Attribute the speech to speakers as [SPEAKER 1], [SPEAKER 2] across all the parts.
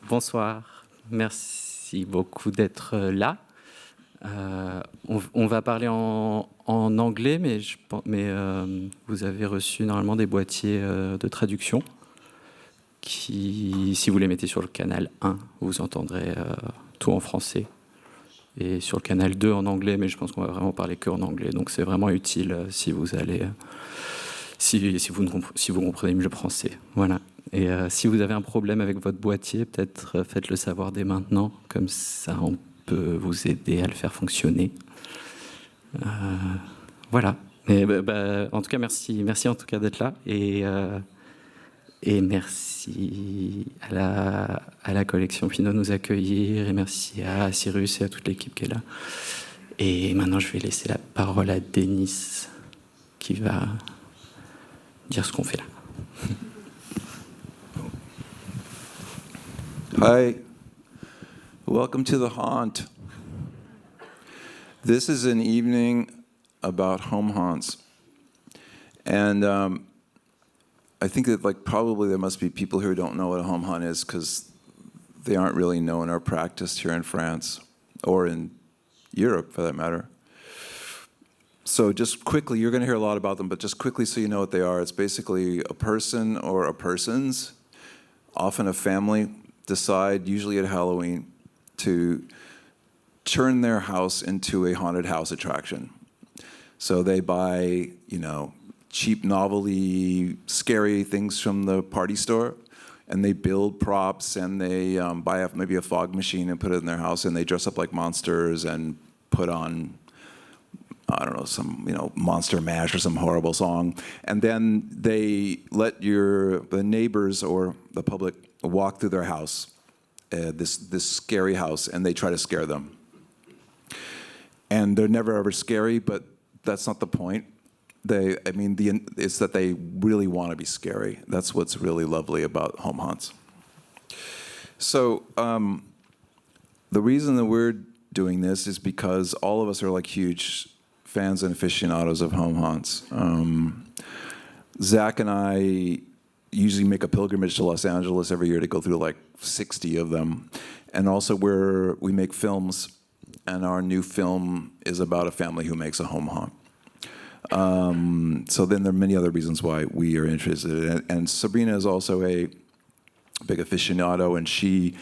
[SPEAKER 1] Bonsoir, merci beaucoup d'être là. On va parler en anglais, mais vous avez reçu normalement des boîtiers de traduction qui, si vous les mettez sur le canal 1, vous entendrez tout en français. Et sur le canal 2 en anglais, mais je pense qu'on va vraiment parler qu'en anglais. Donc c'est vraiment utile si vous allez... si vous comprenez mieux le français. Voilà. Et si vous avez un problème avec votre boîtier, peut-être faites-le savoir dès maintenant. Comme ça, on peut vous aider à le faire fonctionner. Voilà. Et, en tout cas, merci en tout cas d'être là. Et merci à la collection Pinot de nous accueillir. Et merci à Cyrus et à toute l'équipe qui est là. Et maintenant, je vais laisser la parole à Denis, qui va dire ce qu'on fait là.
[SPEAKER 2] Hi, welcome to the haunt. This is an evening about home haunts. And I think that probably there must be people here who don't know what a home haunt is because they aren't really known or practiced here in France or in Europe for that matter. So just quickly, you're going to hear a lot about them, but just quickly so you know what they are. It's basically a person or a persons, often a family, decide, usually at Halloween, to turn their house into a haunted house attraction. So they buy, cheap novelty, scary things from the party store, and they build props, and they buy maybe a fog machine and put it in their house, and they dress up like monsters and put on, I don't know, some Monster Mash or some horrible song, and then they let the neighbors or the public walk through their house, this scary house, and they try to scare them. And they're never ever scary, but that's not the point. It's that they really want to be scary. That's what's really lovely about home haunts. So the reason that we're doing this is because all of us are huge fans and aficionados of home haunts. Zac and I usually make a pilgrimage to Los Angeles every year to go through 60 of them. And also we make films, and our new film is about a family who makes a home haunt. So then there are many other reasons why we are interested in it. And Sabrina is also a big aficionado, and she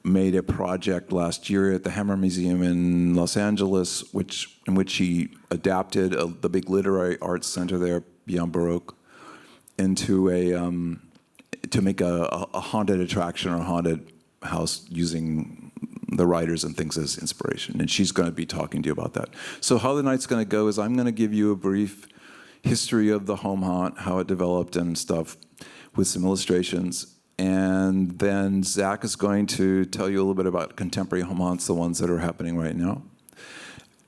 [SPEAKER 2] made a project last year at the Hammer Museum in Los Angeles, in which she adapted the big literary arts center there, Beyond Baroque, into to make a haunted attraction or haunted house using the writers and things as inspiration. And she's going to be talking to you about that. So how the night's going to go is I'm going to give you a brief history of the home haunt, how it developed and stuff, with some illustrations. And then Zac is going to tell you a little bit about contemporary home haunts, the ones that are happening right now.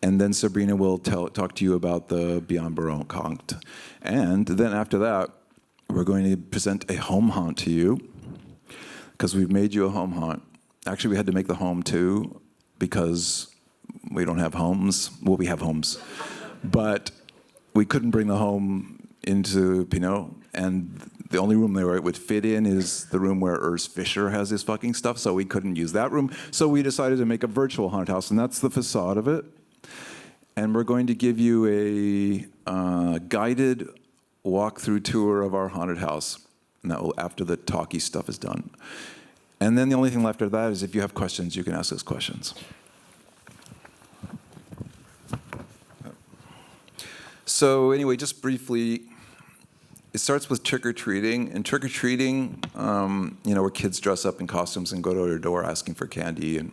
[SPEAKER 2] And then Sabrina will talk to you about the Beyond Baroque haunt. And then after that, we're going to present a home haunt to you, because we've made you a home haunt. Actually, we had to make the home too, because we don't have homes. Well, we have homes. But we couldn't bring the home into Pinot, and the only room it would fit in is the room where Urs Fischer has his fucking stuff, so we couldn't use that room. So we decided to make a virtual haunted house, and that's the facade of it. And we're going to give you a guided walk-through tour of our haunted house, and that will after the talky stuff is done. And then the only thing left after that is if you have questions, you can ask us questions. So anyway, just briefly, it starts with trick-or-treating. And trick-or-treating, where kids dress up in costumes and go door to door asking for candy. And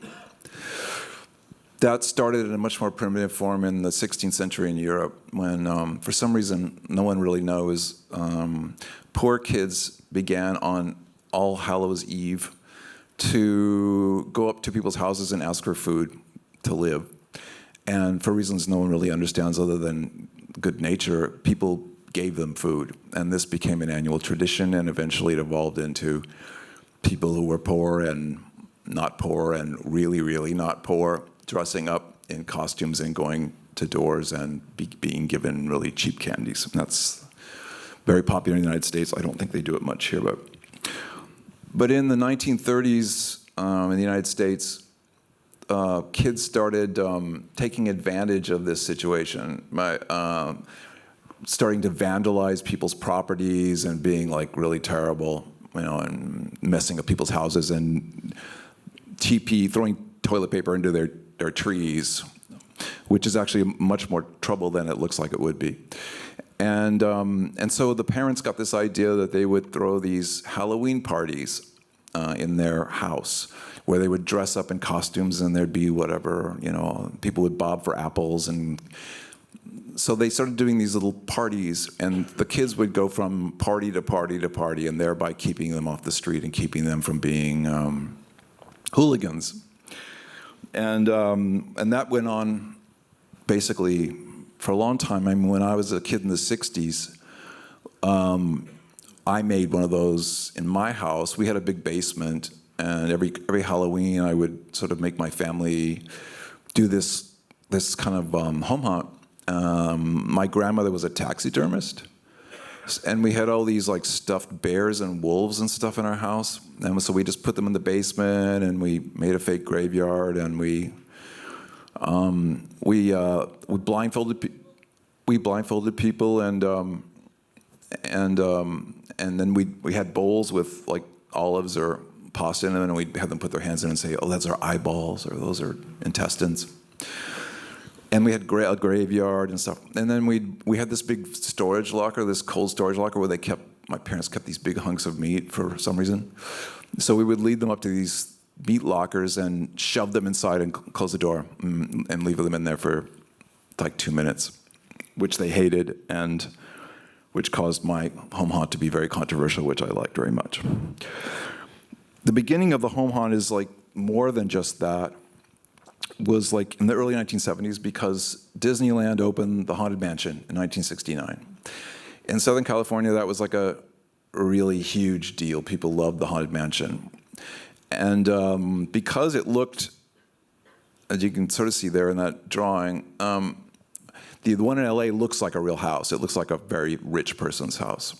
[SPEAKER 2] that started in a much more primitive form in the 16th century in Europe when, for some reason, no one really knows, poor kids began on All Hallows Eve to go up to people's houses and ask for food to live. And for reasons no one really understands other than good nature, people gave them food. And this became an annual tradition, and eventually it evolved into people who were poor and not poor and really, really not poor, dressing up in costumes and going to doors and being given really cheap candies. And that's very popular in the United States. I don't think they do it much here, but in the 1930s, in the United States, kids started taking advantage of this situation, starting to vandalize people's properties and being like really terrible, and messing up people's houses and throwing toilet paper into their trees, which is actually much more trouble than it looks like it would be. And so the parents got this idea that they would throw these Halloween parties in their house, where they would dress up in costumes and there'd be whatever, people would bob for apples. And so they started doing these little parties, and the kids would go from party to party to party, and thereby keeping them off the street and keeping them from being hooligans. And that went on basically for a long time. I mean, when I was a kid in the 60s, I made one of those in my house. We had a big basement, and every Halloween I would sort of make my family do this kind of home haunt. My grandmother was a taxidermist, and we had all these like stuffed bears and wolves and stuff in our house. And so we just put them in the basement, and we made a fake graveyard, and we blindfolded people, and then we had bowls with like olives or pasta in them, and we'd have them put their hands in and say, "Oh, that's our eyeballs," or "Those are intestines." And we had a graveyard and stuff. And then we had this big storage locker, this cold storage locker, where my parents kept these big hunks of meat for some reason. So we would lead them up to these meat lockers and shove them inside and close the door and leave them in there for like 2 minutes, which they hated, and which caused my home haunt to be very controversial, which I liked very much. The beginning of the home haunt is like more than just that. Was like in the early 1970s, because Disneyland opened the Haunted Mansion in 1969. In Southern California, that was like a really huge deal. People loved the Haunted Mansion. And because it looked, as you can sort of see there in that drawing, the one in LA looks like a real house. It looks like a very rich person's house.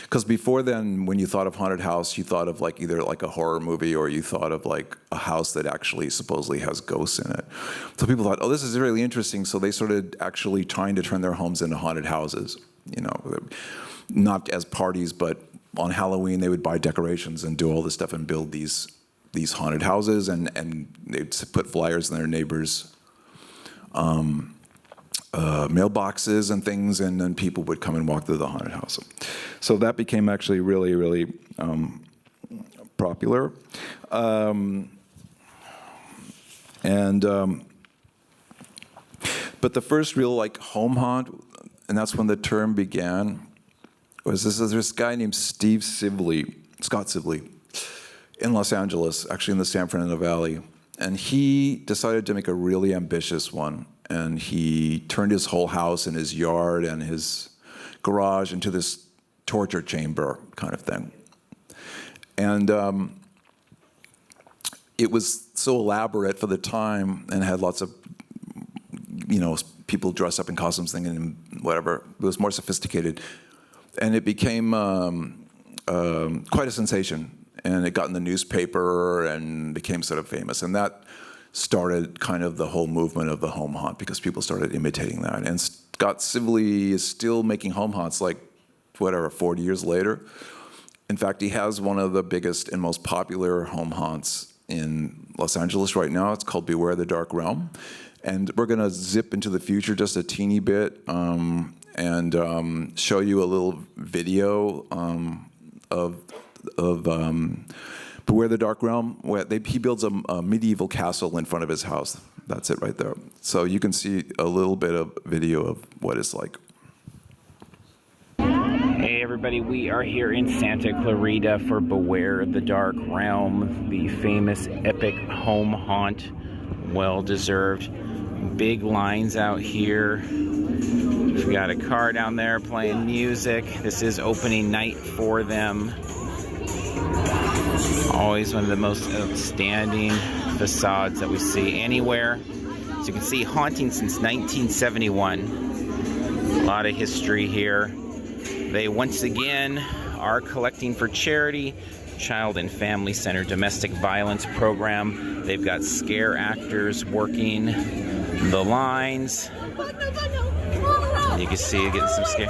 [SPEAKER 2] Because before then, when you thought of haunted house, you thought of like either like a horror movie, or you thought of like a house that actually supposedly has ghosts in it. So people thought, oh, this is really interesting. So they started actually trying to turn their homes into haunted houses. Not as parties, but on Halloween they would buy decorations and do all this stuff and build these haunted houses, and they'd put flyers in their neighbors' mailboxes and things, and then people would come and walk through the haunted house. So that became actually really, really popular. But the first real like home haunt, and that's when the term began, was this guy named Scott Sibley, in Los Angeles, actually in the San Fernando Valley. And he decided to make a really ambitious one. And he turned his whole house and his yard and his garage into this torture chamber kind of thing. And it was so elaborate for the time, and had lots of, people dressed up in costumes thinking whatever. It was more sophisticated. And it became quite a sensation. And it got in the newspaper and became sort of famous. And that started kind of the whole movement of the home haunt, because people started imitating that. And Scott Sibley is still making home haunts 40 years later. In fact, he has one of the biggest and most popular home haunts in Los Angeles right now. It's called Beware the Dark Realm. And we're going to zip into the future just a teeny bit and show you a little video of Beware the Dark Realm, where he builds a medieval castle in front of his house. That's it right there. So you can see a little bit of video of what it's like.
[SPEAKER 3] Hey everybody, we are here in Santa Clarita for Beware the Dark Realm, the famous epic home haunt. Well deserved. Big lines out here. We've got a car down there playing music. This is opening night for them. Always one of the most outstanding facades that we see anywhere. As you can see, haunting since 1971. A lot of history here. They once again are collecting for charity child and family center domestic violence program. They've got scare actors working the lines. You can see it getting some scare.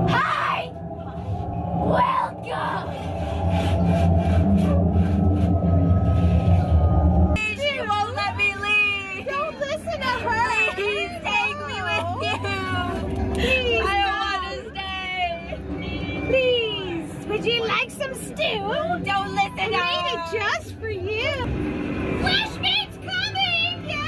[SPEAKER 4] Hi! Welcome! She won't let me leave! Don't listen to her! Please take me with you! Please, I don't want to stay! Please! Would you like some stew? Don't listen to her! I made it just for you! Flesh meat's coming! Yeah!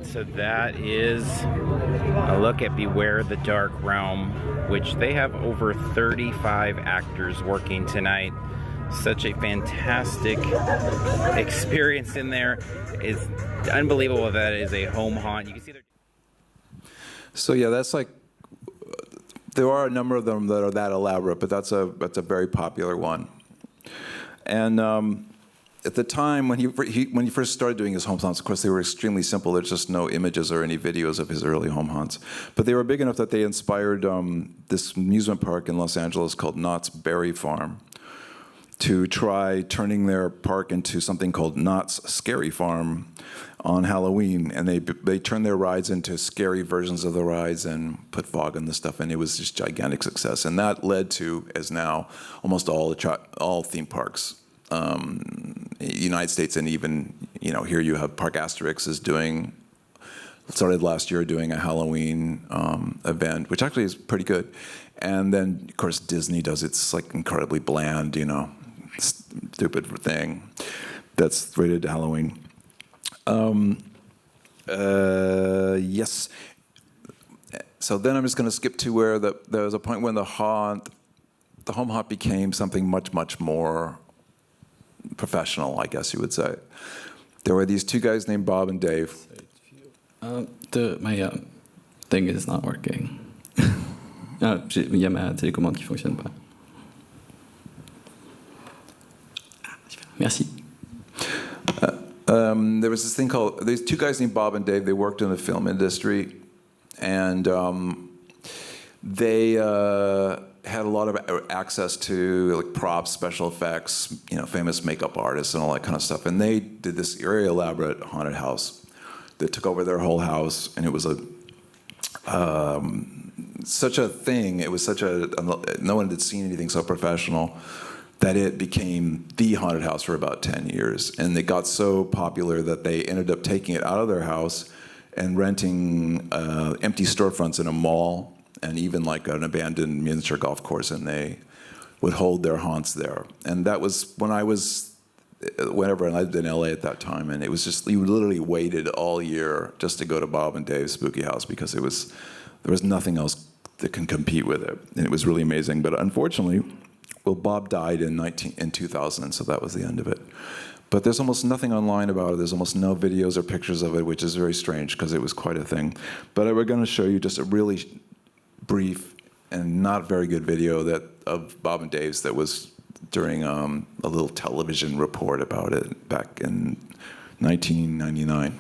[SPEAKER 3] So that is a look at Beware the Dark Realm, which they have over 35 actors working tonight. Such a fantastic experience in there. It's unbelievable that it is a home haunt. You can see
[SPEAKER 2] So yeah, that's like, there are a number of them that are that elaborate, but that's a very popular one. And at the time when he first started doing his home haunts, of course they were extremely simple. There's just no images or any videos of his early home haunts. But they were big enough that they inspired this amusement park in Los Angeles called Knott's Berry Farm to try turning their park into something called Knott's Scary Farm on Halloween. And they turned their rides into scary versions of the rides and put fog in the stuff, and it was just gigantic success. And that led to, as now, almost all theme parks. United States, and even, here you have Park Asterix started last year doing a Halloween event, which actually is pretty good. And then, of course, Disney does its like incredibly bland, stupid thing that's rated Halloween. Yes. So then I'm just going to skip to where there was a point when the home haunt became something much, much more professional, I guess you would say. There were these two guys named Bob and Dave.
[SPEAKER 1] My thing is not working. Il y a ma télécommande qui fonctionne pas. Merci.
[SPEAKER 2] There was this thing called, these two guys named Bob and Dave, they worked in the film industry, and they had a lot of access to like props, special effects, famous makeup artists and all that kind of stuff. And they did this very elaborate haunted house that took over their whole house, and it was such a thing. It was no one had seen anything so professional that it became the haunted house for about 10 years. And it got so popular that they ended up taking it out of their house and renting empty storefronts in a mall, and even like an abandoned miniature golf course, and they would hold their haunts there. And that was when I was, and I lived in LA at that time, and it was just, you literally waited all year just to go to Bob and Dave's spooky house, because there was nothing else that can compete with it. And it was really amazing. But unfortunately, Bob died in 2000, and so that was the end of it. But there's almost nothing online about it. There's almost no videos or pictures of it, which is very strange, because it was quite a thing. But we're going to show you just a really brief and not very good video of Bob and Dave's that was during a little television report about it back in 1999.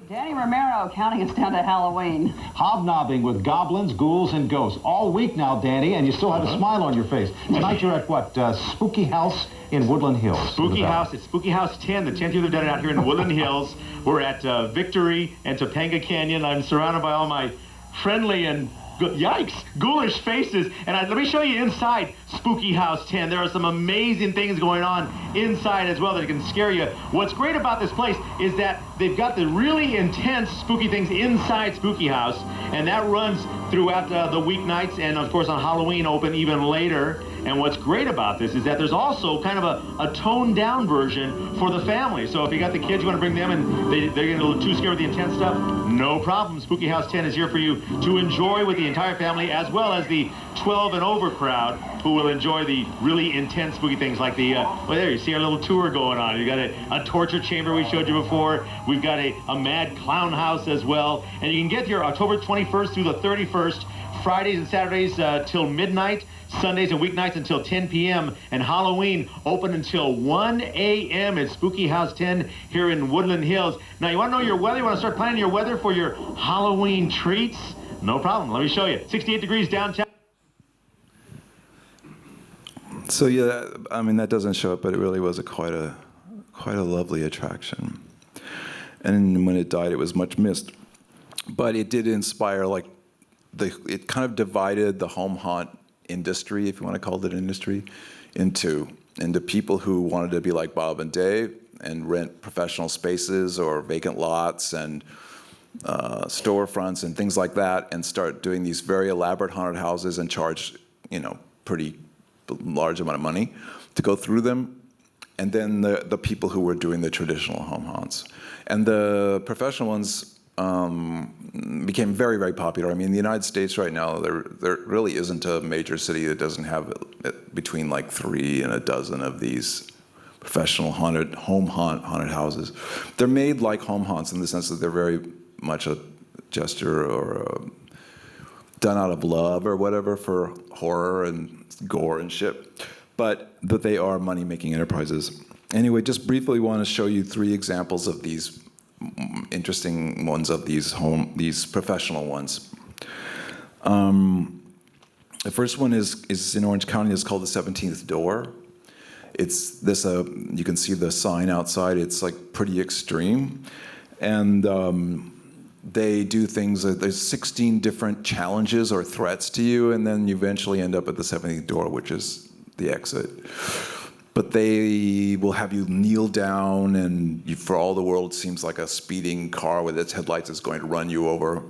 [SPEAKER 5] Danny Romero counting us down to Halloween.
[SPEAKER 6] Hobnobbing with goblins, ghouls, and ghosts. All week now, Danny, and you still have a smile on your face. Tonight you're at what? Spooky House in Woodland Hills.
[SPEAKER 7] Spooky House. It's Spooky House 10, the 10th year they've done it out here in Woodland Hills. We're at Victory and Topanga Canyon. I'm surrounded by all my friendly and Yikes, ghoulish faces. And let me show you inside Spooky House 10. There are some amazing things going on inside as well that can scare you. What's great about this place is that they've got the really intense spooky things inside Spooky House, and that runs throughout the weeknights, and of course on Halloween open even later. And what's great about this is that there's also kind of a toned down version for the family. So if you got the kids, you want to bring them and they're getting a little too scared with the intense stuff, no problem. Spooky House 10 is here for you to enjoy with the entire family, as well as the 12 and over crowd who will enjoy the really intense spooky things like the, well, there you see our little tour going on. You got a torture chamber we showed you before. We've got a mad clown house as well. And you can get here October 21st through the 31st, Fridays and Saturdays till midnight, Sundays and weeknights until 10 p.m. and Halloween open until 1 a.m. at Spooky House 10 here in Woodland Hills. Now, you want to know your weather? You want to start planning your weather for your Halloween treats? No problem. Let me show you. 68 degrees downtown.
[SPEAKER 2] So yeah, I mean that doesn't show up, but it really was quite a lovely attraction. And when it died, it was much missed. But it did inspire, it kind of divided the home haunt industry, if you want to call it an industry, into people who wanted to be like Bob and Dave and rent professional spaces or vacant lots and storefronts and things like that, and start doing these very elaborate haunted houses and charge, pretty large amount of money to go through them. And then the people who were doing the traditional home haunts. And the professional ones became very, very popular. I mean, in the United States right now, there really isn't a major city that doesn't have between 3 and a dozen of these professional haunted houses. They're made like home haunts in the sense that they're very much a gesture or done out of love or whatever for horror and gore and shit, but they are money-making enterprises. Anyway, just briefly want to show you 3 examples of these interesting ones of these professional ones. The first one is in Orange County. It's called the 17th Door. It's this. You can see the sign outside. It's pretty extreme, and they do things. There's 16 different challenges or threats to you, and then you eventually end up at the 17th door, which is the exit. But they will have you kneel down, and for all the world, it seems like a speeding car with its headlights is going to run you over.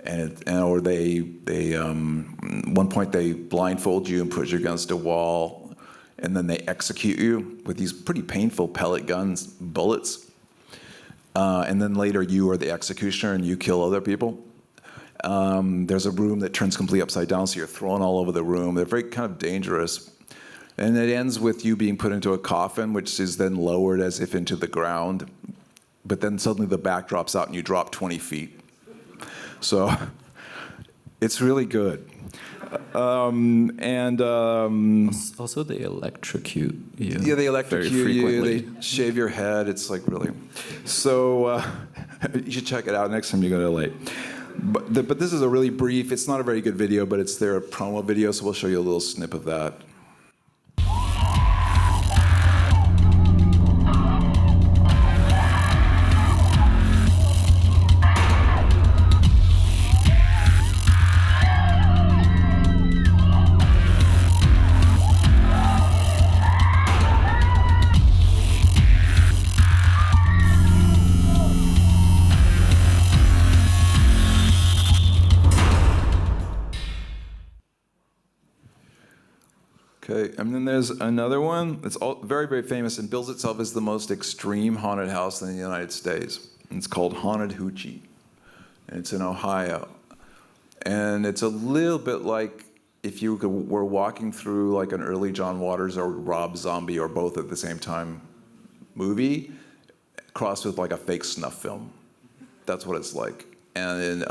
[SPEAKER 2] Or they one point they blindfold you and put you against a wall, and then they execute you with these pretty painful pellet guns, bullets. And then later you are the executioner and you kill other people. There's a room that turns completely upside down, so you're thrown all over the room. They're very kind of dangerous. And it ends with you being put into a coffin, which is then lowered as if into the ground. But then suddenly the back drops out and you drop 20 feet. So it's really good.
[SPEAKER 1] Also, they electrocute you.
[SPEAKER 2] Yeah, they electrocute you. They shave your head. It's really. So you should check it out next time you go to LA. But this is a really brief. It's not a very good video, but it's their promo video. So we'll show you a little snip of that. Okay, and then there's another one that's very, very famous and bills itself as the most extreme haunted house in the United States. It's called Haunted Hoochie, and it's in Ohio. And it's a little bit like if you were walking through an early John Waters or Rob Zombie or both at the same time movie, crossed with a fake snuff film. That's what it's like. And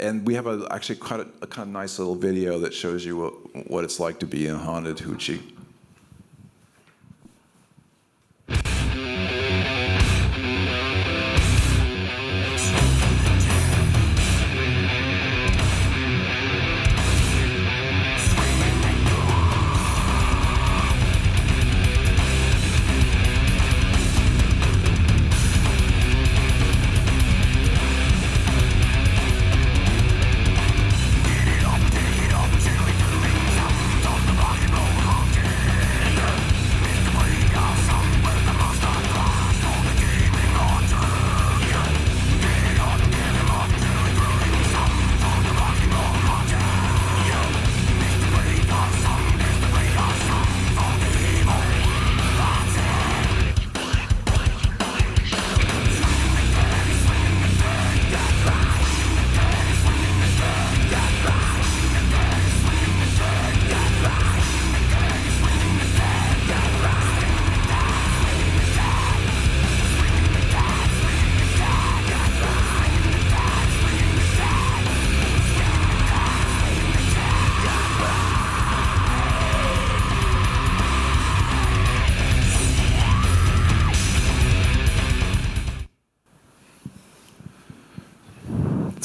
[SPEAKER 2] and we have actually quite a kind of nice little video that shows you what it's like to be in Haunted Hoochie.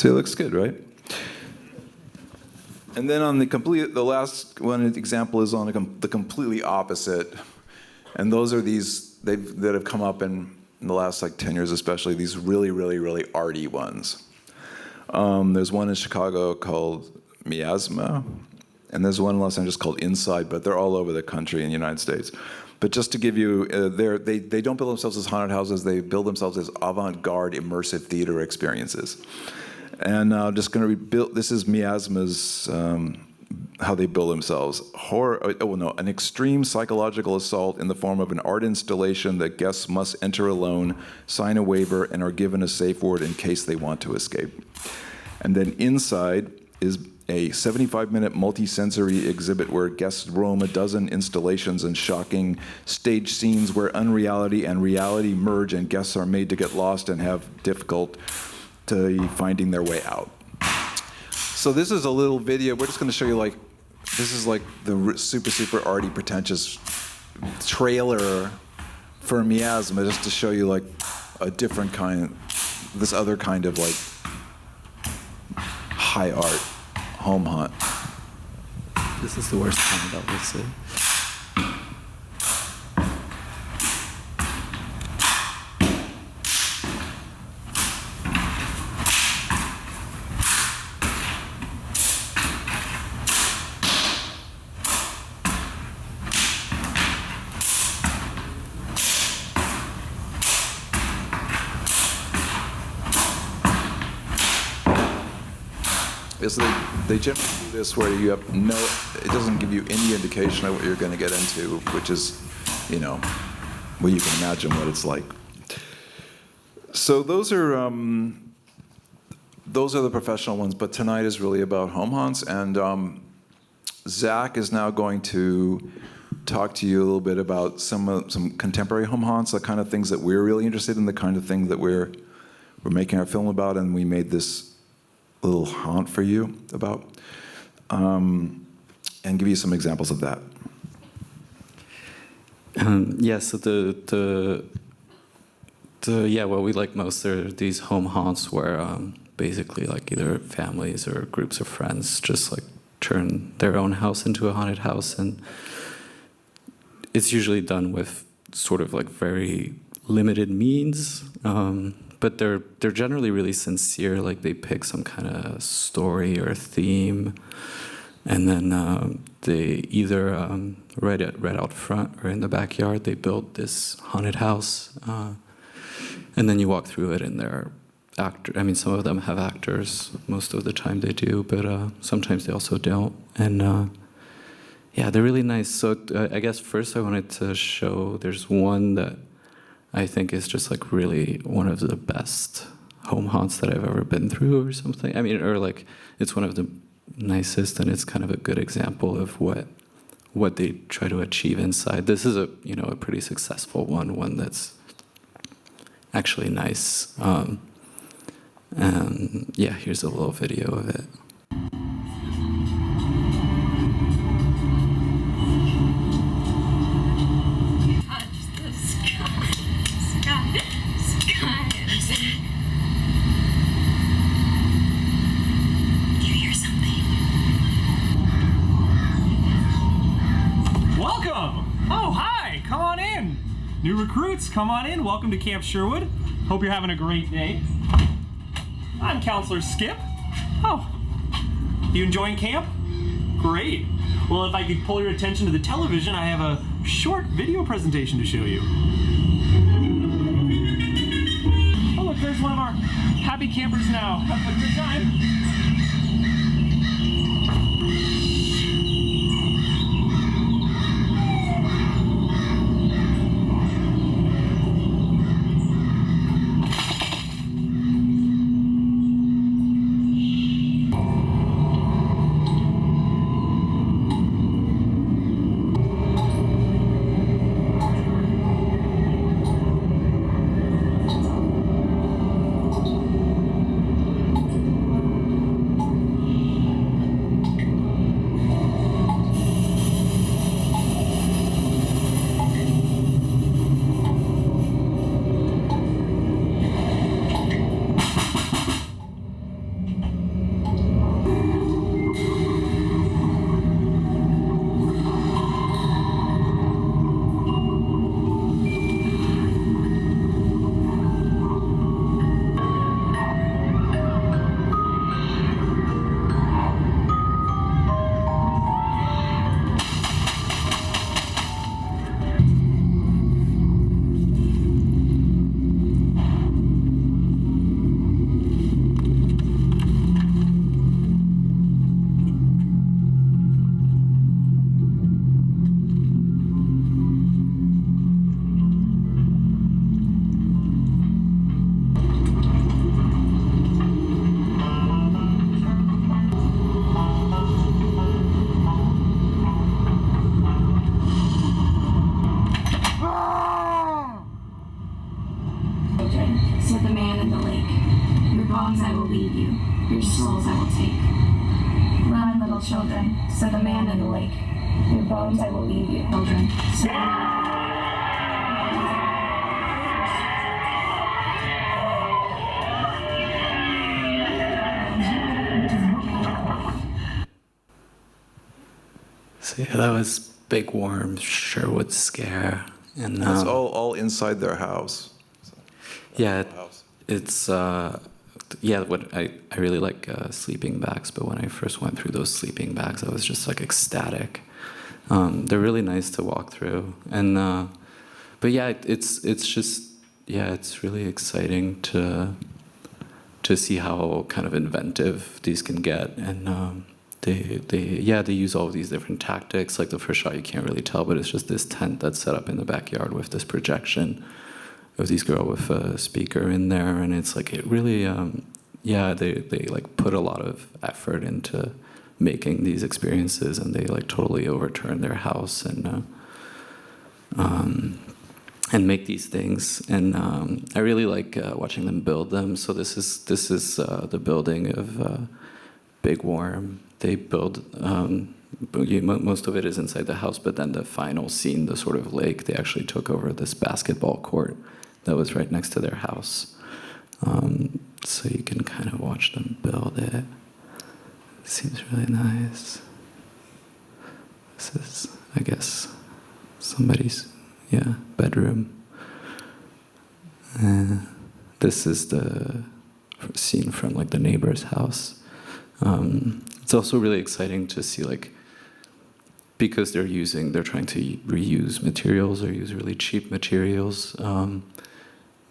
[SPEAKER 2] So it looks good, right? And then on the last one example is on the completely opposite. And those are these that have come up in the last like 10 years, especially these really, really, really arty ones. There's one in Chicago called Miasma, and there's one in Los Angeles called Inside, but they're all over the country in the United States. But just to give you, they don't build themselves as haunted houses, they build themselves as avant-garde immersive theater experiences. And I'm just going to rebuild, this is Miasma's, how they build themselves. An extreme psychological assault in the form of an art installation that guests must enter alone, sign a waiver, and are given a safe word in case they want to escape. And then Inside is a 75-minute multi-sensory exhibit where guests roam a dozen installations and shocking stage scenes where unreality and reality merge, and guests are made to get lost and have difficulty finding their way out. So this is a little video. We're just going to show you this is like the super, super arty, pretentious trailer for Miasma, just to show you like a different kind, this other kind of like high art home haunt.
[SPEAKER 1] This is the worst kind, obviously.
[SPEAKER 2] Is they generally do this where you have it doesn't give you any indication of what you're going to get into, which is, well, you can imagine what it's like. So those are the professional ones, but tonight is really about home haunts, and Zac is now going to talk to you a little bit about some contemporary home haunts, the kind of things that we're really interested in, the kind of thing that we're making our film about, and we made this little haunt for you about, and give you some examples of that.
[SPEAKER 1] So what we like most are these home haunts where basically like either families or groups of friends just like turn their own house into a haunted house, and it's usually done with sort of like very limited means. But they're generally really sincere. Like they pick some kind of story or theme, and then they either right out front or in the backyard they build this haunted house, and then you walk through it, and they're some of them have actors. Most of the time they do, but sometimes they also don't. And they're really nice. So I guess first I wanted to show. There's one that I think is just like really one of the best home haunts that I've ever been through or something. Or like it's one of the nicest, and it's kind of a good example of what they try to achieve inside. This is a pretty successful one that's actually nice. And here's a little video of it.
[SPEAKER 8] New recruits, come on in. Welcome to Camp Sherwood. Hope you're having a great day. I'm Counselor Skip. Oh, you enjoying camp? Great. Well, if I could pull your attention to the television, I have a short video presentation to show you. Oh, look, there's one of our happy campers now. Have a good time.
[SPEAKER 4] bones I will leave you, your souls I will take. Run, little children, said the man in the lake. Your bones I will leave you, children. So
[SPEAKER 1] So yeah, that was Big Worm, Sherwood Scare, and
[SPEAKER 2] It's all inside their house.
[SPEAKER 1] yeah,
[SPEAKER 2] House.
[SPEAKER 1] it's what I really like sleeping bags, but when I first went through those sleeping bags, I was just like ecstatic. They're really nice to walk through, and but yeah, it's just it's really exciting to see how kind of inventive these can get, and they use all of these different tactics. Like the first shot, you can't really tell, but it's just this tent that's set up in the backyard with this projection of these girls with a speaker in there, and it's like it really they like put a lot of effort into making these experiences, and they like totally overturn their house and make these things, and I really like watching them build them. So this is the building of Big Worm. They build most of it is inside the house, but then the final scene, the sort of lake, they actually took over this basketball court that was right next to their house. So you can kind of watch them build it. It seems really nice. This is, I guess, somebody's bedroom. This is the scene from like the neighbor's house. It's also really exciting to see, like, because they're trying to reuse materials or use really cheap materials.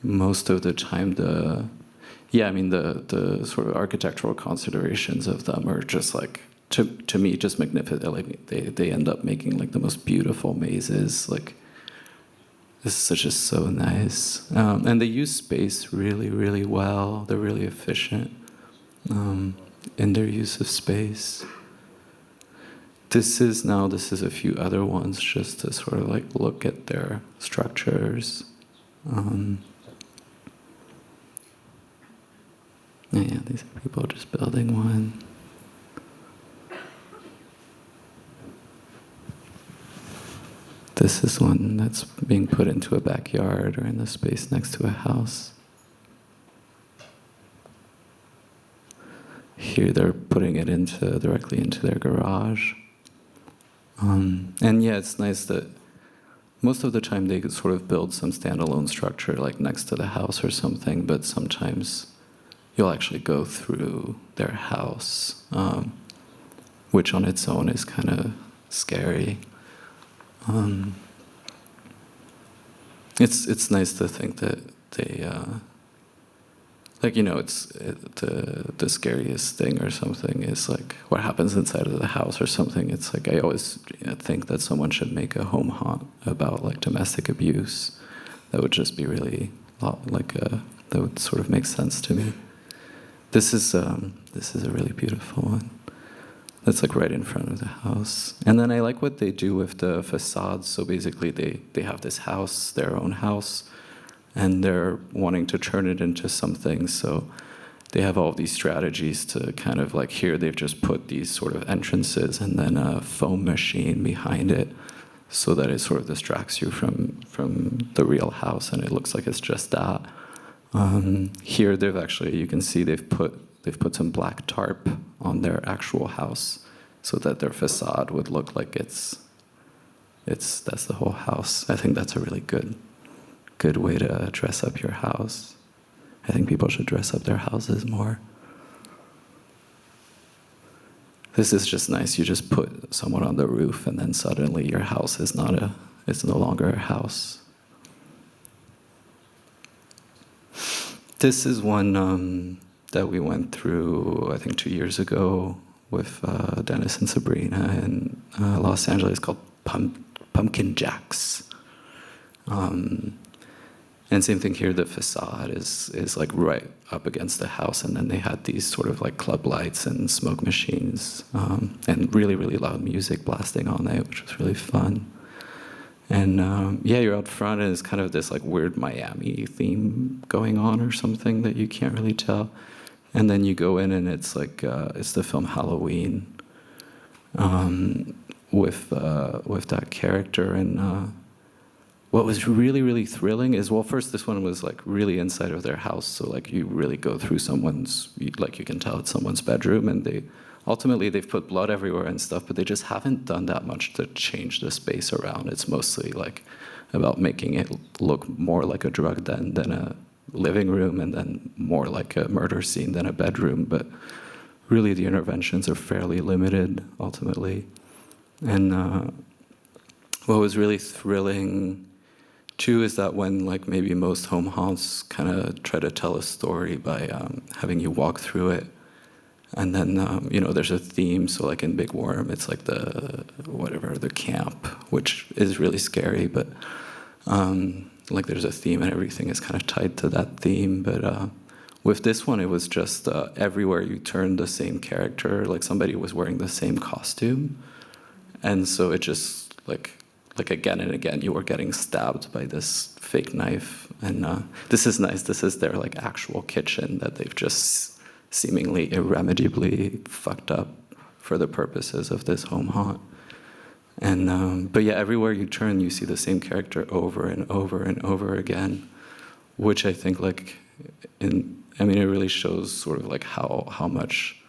[SPEAKER 1] Most of the time, the sort of architectural considerations of them are just like, to me, just magnificent. Like they end up making like the most beautiful mazes. Like, this is just so nice, and they use space really, really well. They're really efficient in their use of space. This is a few other ones just to sort of like look at their structures. These are people just building one. This is one that's being put into a backyard or in the space next to a house. Here they're putting it directly into their garage. It's nice that most of the time they could sort of build some standalone structure like next to the house or something, but sometimes you'll actually go through their house, which on its own is kind of scary. It's nice to think that they the scariest thing or something is like what happens inside of the house or something. It's like I always think that someone should make a home haunt about like domestic abuse. That would just be really that would sort of make sense to me. This is a really beautiful one. That's like right in front of the house. And then I like what they do with the facades. So basically they have this house, their own house, and they're wanting to turn it into something. So they have all these strategies to kind of like, here they've just put these sort of entrances and then a foam machine behind it so that it sort of distracts you from the real house and it looks like it's just that. Here you can see they've put some black tarp on their actual house so that their facade would look like that's the whole house. I think that's a really good way to dress up your house. I think people should dress up their houses more. This is just nice. You just put someone on the roof and then suddenly your house is it's no longer a house. This is one that we went through, I think 2 years ago with Dennis and Sabrina in Los Angeles, called Pumpkin Jacks. And same thing here, the facade is like right up against the house, and then they had these sort of like club lights and smoke machines, and really, really loud music blasting on it, which was really fun. And you're out front, and it's kind of this like weird Miami theme going on or something that you can't really tell. And then you go in and it's like, it's the film Halloween with that character. And what was really, really thrilling is, well, first this one was like really inside of their house. So like you really go through someone's, like you can tell it's someone's bedroom, and ultimately they've put blood everywhere and stuff, but they just haven't done that much to change the space around. It's mostly like about making it look more like a drug den than a living room, and then more like a murder scene than a bedroom. But really the interventions are fairly limited ultimately. And what was really thrilling too is that when like maybe most home haunts kind of try to tell a story by having you walk through it, and then there's a theme. So like in Big Worm, it's like the camp, which is really scary, but like there's a theme and everything is kind of tied to that theme. But with this one, it was just everywhere you turned the same character, like somebody was wearing the same costume. And so it just like again and again, you were getting stabbed by this fake knife. And this is nice. This is their like actual kitchen that they've just seemingly irremediably fucked up for the purposes of this home haunt. And but yeah, everywhere you turn, you see the same character over and over and over again, which I think it really shows sort of like how much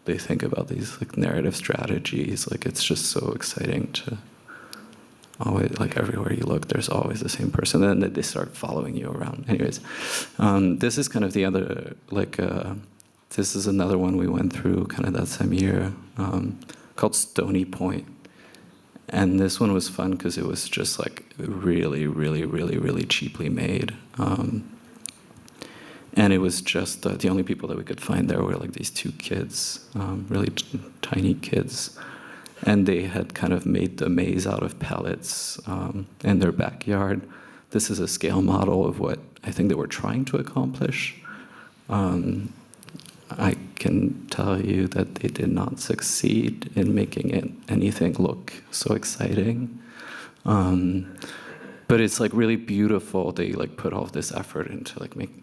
[SPEAKER 1] they think about these like narrative strategies. Like it's just so exciting to always, like everywhere you look, there's always the same person, and then they start following you around. Anyways, this is kind of the other this is another one we went through kind of that same year, called Stony Point. And this one was fun because it was just like really, really, really, really cheaply made. And it was just the only people that we could find there were like these two kids, really tiny kids. And they had kind of made the maze out of pellets in their backyard. This is a scale model of what I think they were trying to accomplish. I can tell you that they did not succeed in making it anything look so exciting. But it's like really beautiful. They like put all of this effort into like making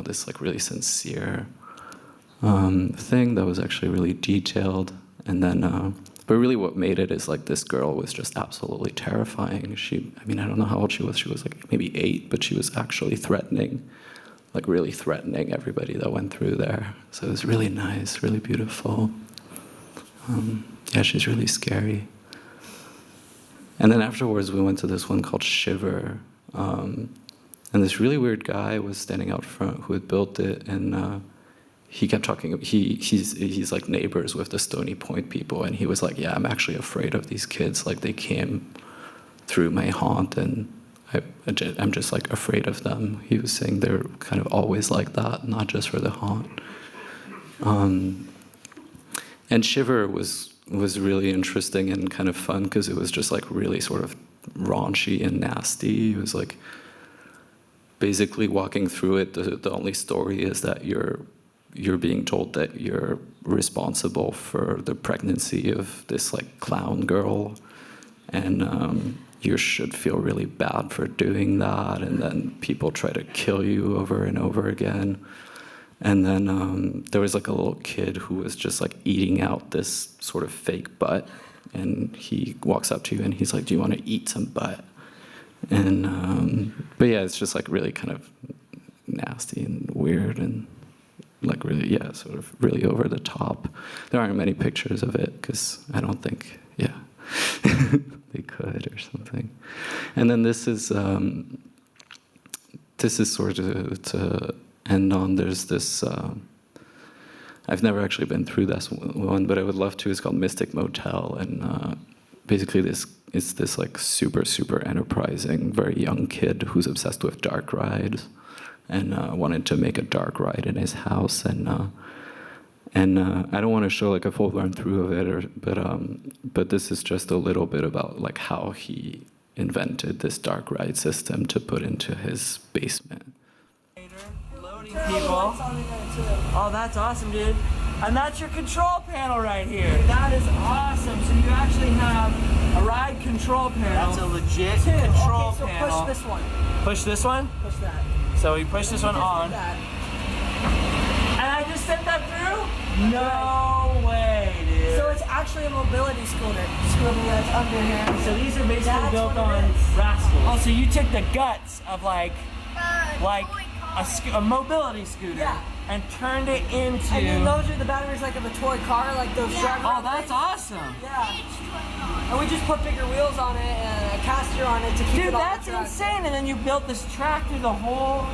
[SPEAKER 1] this like really sincere thing that was actually really detailed. And then, but really what made it is like this girl was just absolutely terrifying. I don't know how old she was. She was like maybe 8, but she was actually threatening. Like really threatening everybody that went through there. So it was really nice, really beautiful. Yeah, she's really scary. And then afterwards, we went to this one called Shiver. And this really weird guy was standing out front who had built it, and he kept talking. He's like neighbors with the Stony Point people, and he was like, yeah, I'm actually afraid of these kids. Like they came through my haunt, and I'm just like afraid of them. He was saying they're kind of always like that, not just for the haunt. And Shiver was really interesting and kind of fun because it was just like really sort of raunchy and nasty. It was like basically walking through it. The only story is that you're being told that you're responsible for the pregnancy of this like clown girl, and you should feel really bad for doing that, and then people try to kill you over and over again. And then there was like a little kid who was just like eating out this sort of fake butt, and he walks up to you and he's like, do you want to eat some butt? And but yeah, it's just like really kind of nasty and weird and like really, yeah, sort of really over the top. There aren't many pictures of it because I don't think, yeah, they could or something. And then this is sort of to end on. There's this. I've never actually been through this one, but I would love to. It's called Mystic Motel, and basically it's this like super enterprising, very young kid who's obsessed with dark rides, and wanted to make a dark ride in his house, and I don't want to show like a full run through of it, but this is just a little bit about like how he invented this dark ride system to put into his basement.
[SPEAKER 9] Loading people. Oh, that's awesome, dude. And that's your control panel right here. That is awesome. So you actually have a ride control panel. That's a legit control panel. Push this one. Push this one? Push that. So we push this one on. And I just sent that through? No way, dude.
[SPEAKER 10] So it's actually a mobility scooter that's under here.
[SPEAKER 9] So these are basically
[SPEAKER 10] That's
[SPEAKER 9] built
[SPEAKER 10] what it
[SPEAKER 9] on
[SPEAKER 10] is.
[SPEAKER 9] rascals. Oh, so you took the guts of like a mobility scooter and turned it into.
[SPEAKER 10] And then those are the batteries like of a toy car, like those driver.
[SPEAKER 9] Oh, that's awesome.
[SPEAKER 10] Yeah. And we just put bigger wheels on it and a caster on it to keep
[SPEAKER 9] Dude,
[SPEAKER 10] it on
[SPEAKER 9] that's
[SPEAKER 10] the track.
[SPEAKER 9] insane. And then you built this track through the whole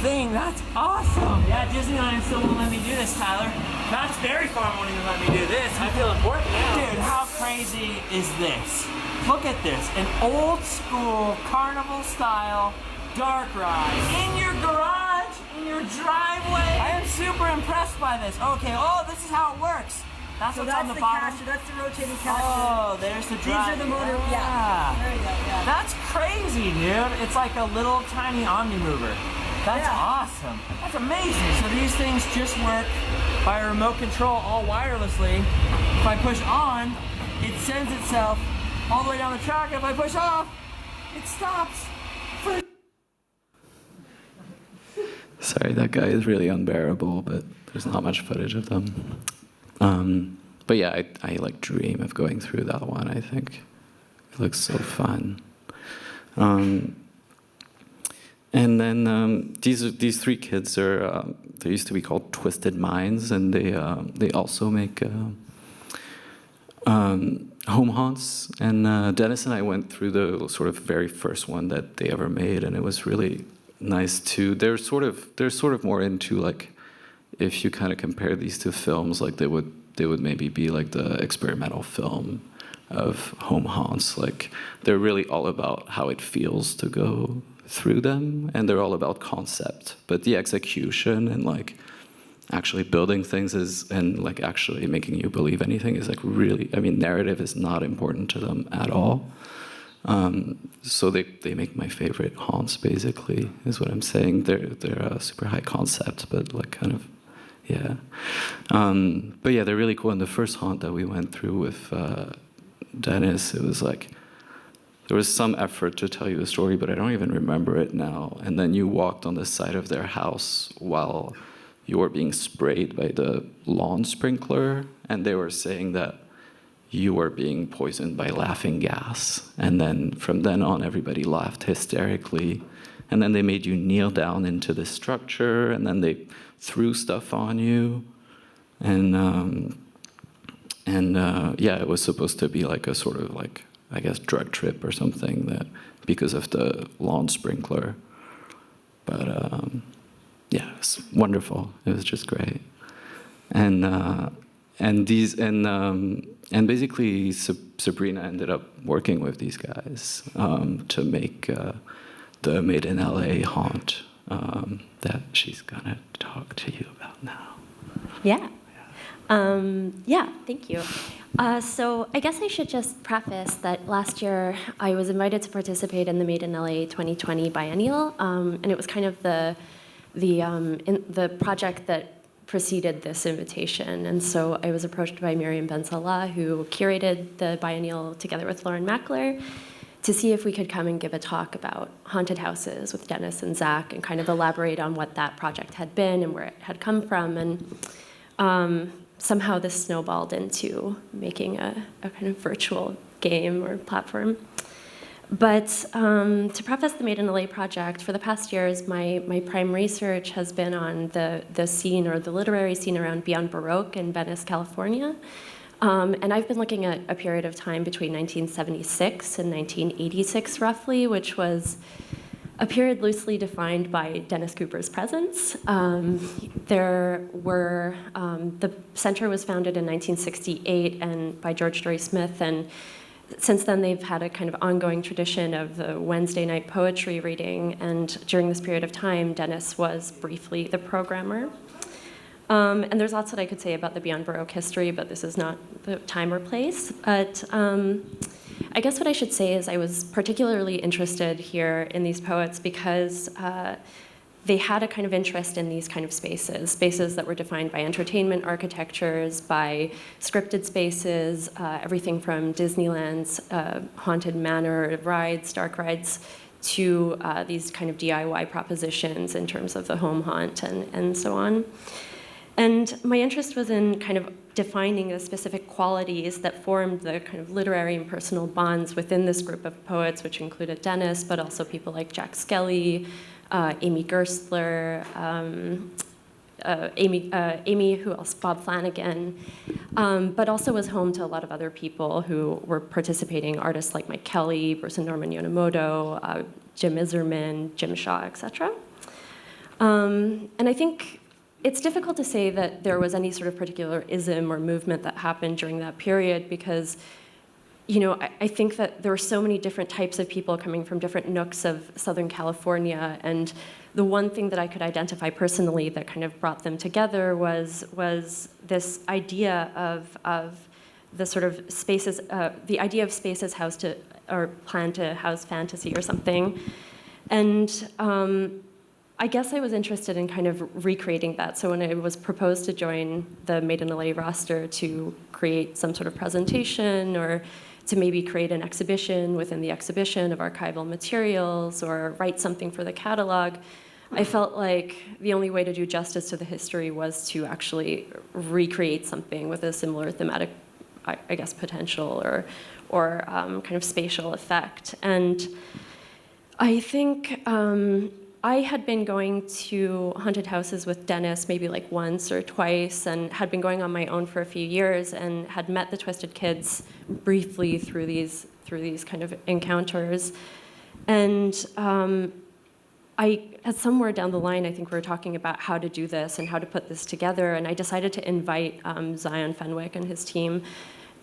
[SPEAKER 9] thing. That's awesome. Yeah, Disneyland still won't let me do this, Tyler. Knott's Berry Farm won't even let me do this. I feel important now. Dude, how crazy is this? Look at this. An old school carnival style dark ride in your garage, in your driveway. I am super impressed by this. Okay, oh, this is how it works. That's
[SPEAKER 10] So
[SPEAKER 9] what's
[SPEAKER 10] that's
[SPEAKER 9] on the
[SPEAKER 10] the
[SPEAKER 9] bottom.
[SPEAKER 10] caster, that's the rotating caster.
[SPEAKER 9] Oh, there's the
[SPEAKER 10] These
[SPEAKER 9] drive.
[SPEAKER 10] are the motor,
[SPEAKER 9] Yeah.
[SPEAKER 10] There you go, yeah.
[SPEAKER 9] That's crazy, dude. It's like a little tiny omni mover. That's awesome. That's amazing. So these things just work by a remote control all wirelessly. If I push on, it sends itself all the way down the track. If I push off, it stops.
[SPEAKER 1] Sorry, that guy is really unbearable, but there's not much footage of them. But yeah, I like dream of going through that one, I think. It looks so fun. And then these three kids are, they used to be called Twisted Minds, and they also make home haunts. And Dennis and I went through the sort of very first one that they ever made, and it was really nice too. They're sort of more into, like, if you kind of compare these two films, like they would maybe be like the experimental film of home haunts. Like, they're really all about how it feels to go through them, and they're all about concept, but the execution and like actually building things and like actually making you believe anything is like really, I mean, narrative is not important to them at all. So they make my favorite haunts, basically, is what I'm saying. They're super high concept, but like kind of, yeah. But yeah, they're really cool. And the first haunt that we went through with Dennis, it was like, there was some effort to tell you a story, but I don't even remember it now. And then you walked on the side of their house while you were being sprayed by the lawn sprinkler, and they were saying that you were being poisoned by laughing gas. And then from then on, everybody laughed hysterically. And then they made you kneel down into the structure, and then they threw stuff on you. And yeah, it was supposed to be like a sort of like, I guess, drug trip or something, that because of the lawn sprinkler. But yeah, it's wonderful. It was just great. And basically Sabrina ended up working with these guys to make the Made in LA haunt that she's gonna talk to you about now.
[SPEAKER 11] Yeah. Yeah, thank you. So I guess I should just preface that last year I was invited to participate in the Made in LA 2020 biennial, and it was kind of the project that preceded this invitation. And so I was approached by Miriam Ben Salah, who curated the biennial together with Lauren Mackler, to see if we could come and give a talk about haunted houses with Dennis and Zac, and kind of elaborate on what that project had been and where it had come from. And somehow this snowballed into making a kind of virtual game or platform. But to preface the Made in LA project, for the past years, my prime research has been on the scene, or the literary scene, around Beyond Baroque in Venice, California. And I've been looking at a period of time between 1976 and 1986, roughly, which was a period loosely defined by Dennis Cooper's presence. The center was founded in 1968 and by George Dory Smith, and since then they've had a kind of ongoing tradition of the Wednesday night poetry reading, and during this period of time, Dennis was briefly the programmer. And there's lots that I could say about the Beyond Baroque history, but this is not the time or place. But I guess what I should say is I was particularly interested here in these poets because they had a kind of interest in these kind of spaces that were defined by entertainment architectures, by scripted spaces, everything from Disneyland's haunted manor rides, dark rides, to these kind of DIY propositions in terms of the home haunt and so on. And my interest was in kind of defining the specific qualities that formed the kind of literary and personal bonds within this group of poets, which included Dennis, but also people like Jack Skelly, Amy Gerstler, Amy, who else? Bob Flanagan, but also was home to a lot of other people who were participating, artists like Mike Kelly, Bruce and Norman Yonemoto, Jim Iserman, Jim Shaw, etc. And I think it's difficult to say that there was any sort of particular ism or movement that happened during that period because, you know, I think that there were so many different types of people coming from different nooks of Southern California, and the one thing that I could identify personally that kind of brought them together was this idea of the sort of spaces, the idea of spaces housed to or planned to house fantasy or something, and I guess I was interested in kind of recreating that. So when I was proposed to join the Made in LA roster to create some sort of presentation or to maybe create an exhibition within the exhibition of archival materials or write something for the catalog, I felt like the only way to do justice to the history was to actually recreate something with a similar thematic, I guess, potential or kind of spatial effect. And I think I had been going to haunted houses with Dennis maybe like once or twice and had been going on my own for a few years and had met the Twisted Kids briefly through these kind of encounters. And at somewhere down the line, I think we were talking about how to do this and how to put this together, and I decided to invite Zion Fenwick and his team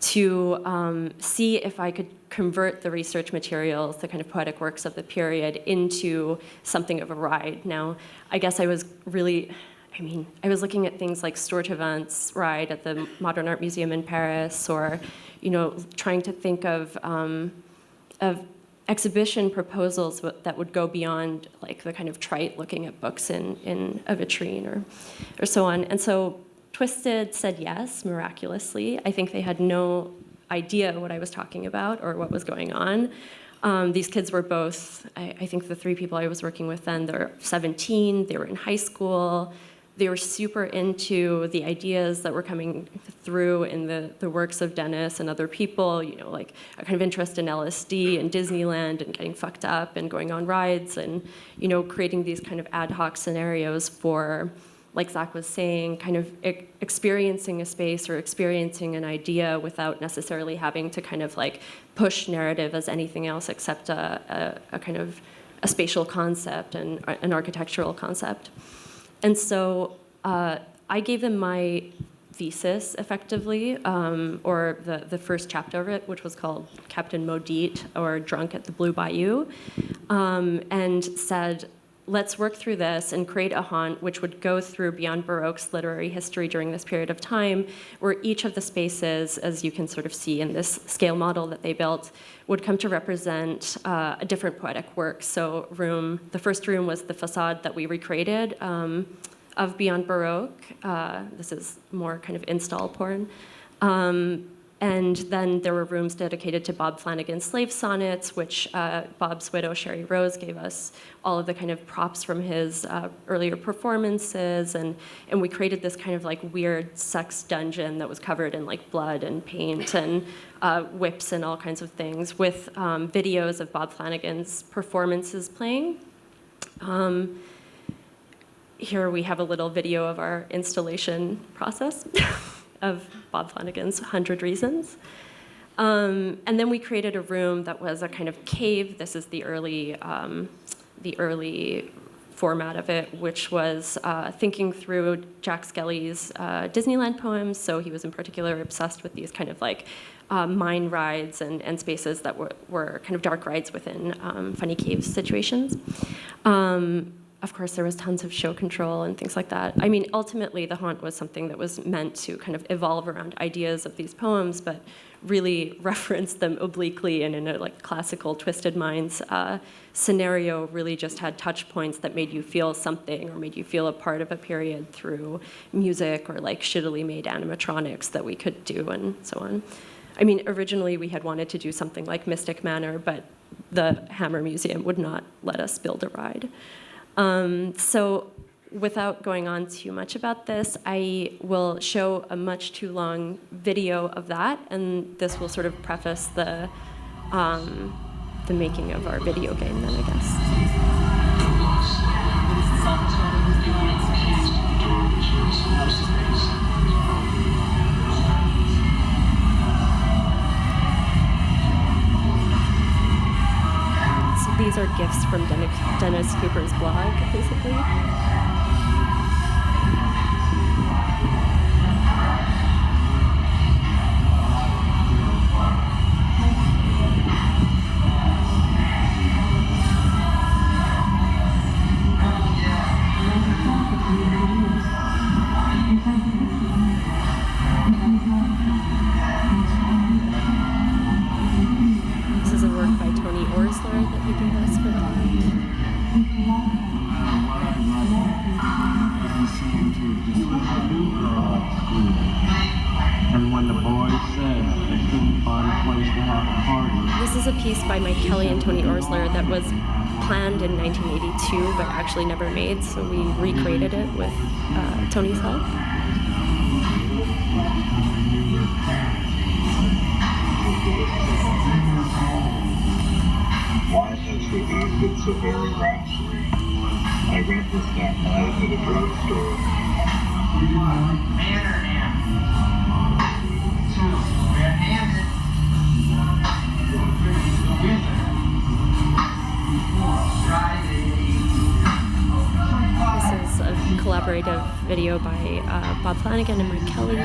[SPEAKER 11] to see if I could convert the research materials, the kind of poetic works of the period, into something of a ride. Now, I guess I was really, I was looking at things like Stuart Havant's ride at the Modern Art Museum in Paris, or, you know, trying to think of exhibition proposals that would go beyond like the kind of trite looking at books in a vitrine or so on. And so Twisted said yes, miraculously. I think they had no idea what I was talking about or what was going on. These kids were both, I think the three people I was working with then, they're 17, they were in high school, they were super into the ideas that were coming through in the works of Dennis and other people, you know, like a kind of interest in LSD and Disneyland and getting fucked up and going on rides and, you know, creating these kind of ad hoc scenarios for, like Zac was saying, kind of experiencing a space or experiencing an idea without necessarily having to kind of like push narrative as anything else except a kind of a spatial concept and an architectural concept. And so I gave them my thesis, effectively, or the first chapter of it, which was called Captain Maudit, or Drunk at the Blue Bayou, and said, let's work through this and create a haunt which would go through Beyond Baroque's literary history during this period of time, where each of the spaces, as you can sort of see in this scale model that they built, would come to represent a different poetic work. So the first room was the facade that we recreated of Beyond Baroque. This is more kind of install porn. And then there were rooms dedicated to Bob Flanagan's slave sonnets, which Bob's widow, Sherry Rose, gave us all of the kind of props from his earlier performances. And we created this kind of like weird sex dungeon that was covered in like blood and paint and whips and all kinds of things, with videos of Bob Flanagan's performances playing. Here we have a little video of our installation process. Of Bob Flanagan's 100 Reasons. And then we created a room that was a kind of cave. This is the early format of it, which was thinking through Jack Skelly's Disneyland poems. So he was in particular obsessed with these kind of like mine rides and spaces that were kind of dark rides within funny cave situations. Of course, there was tons of show control and things like that. I mean, ultimately, the haunt was something that was meant to kind of evolve around ideas of these poems, but really reference them obliquely and in a like classical Twisted Minds scenario. Really just had touch points that made you feel something or made you feel a part of a period through music or like shittily made animatronics that we could do and so on. I mean, originally we had wanted to do something like Mystic Manor, but the Hammer Museum would not let us build a ride. So without going on too much about this, I will show a much too long video of that, and this will sort of preface the making of our video game then, I guess. So these are gifts from Dennis Cooper's blog, basically. By Mike Kelly and Tony Orsler that was planned in 1982 but actually never made, so we recreated it with Tony's help.
[SPEAKER 12] Why has the acted so very rashly? I read this that night at a drugstore.
[SPEAKER 11] This is a collaborative video by Bob Flanagan and Mike Kelly.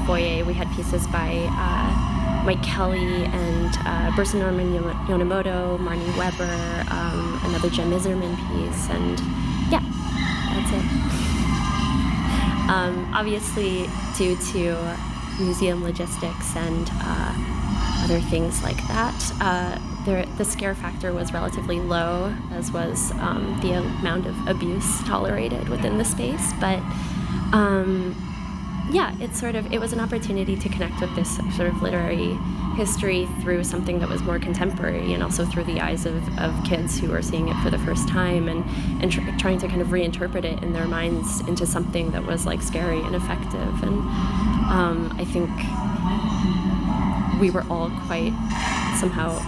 [SPEAKER 11] Foyer, we had pieces by Mike Kelly and Bursa Norman Yonemoto, Marnie Weber, another Jen Miserman piece, and yeah, that's it. Obviously, due to museum logistics and other things like that, the scare factor was relatively low, as was the amount of abuse tolerated within the space, but yeah, it was an opportunity to connect with this sort of literary history through something that was more contemporary, and also through the eyes of kids who are seeing it for the first time, and trying to kind of reinterpret it in their minds into something that was like scary and effective. And I think we were all quite somehow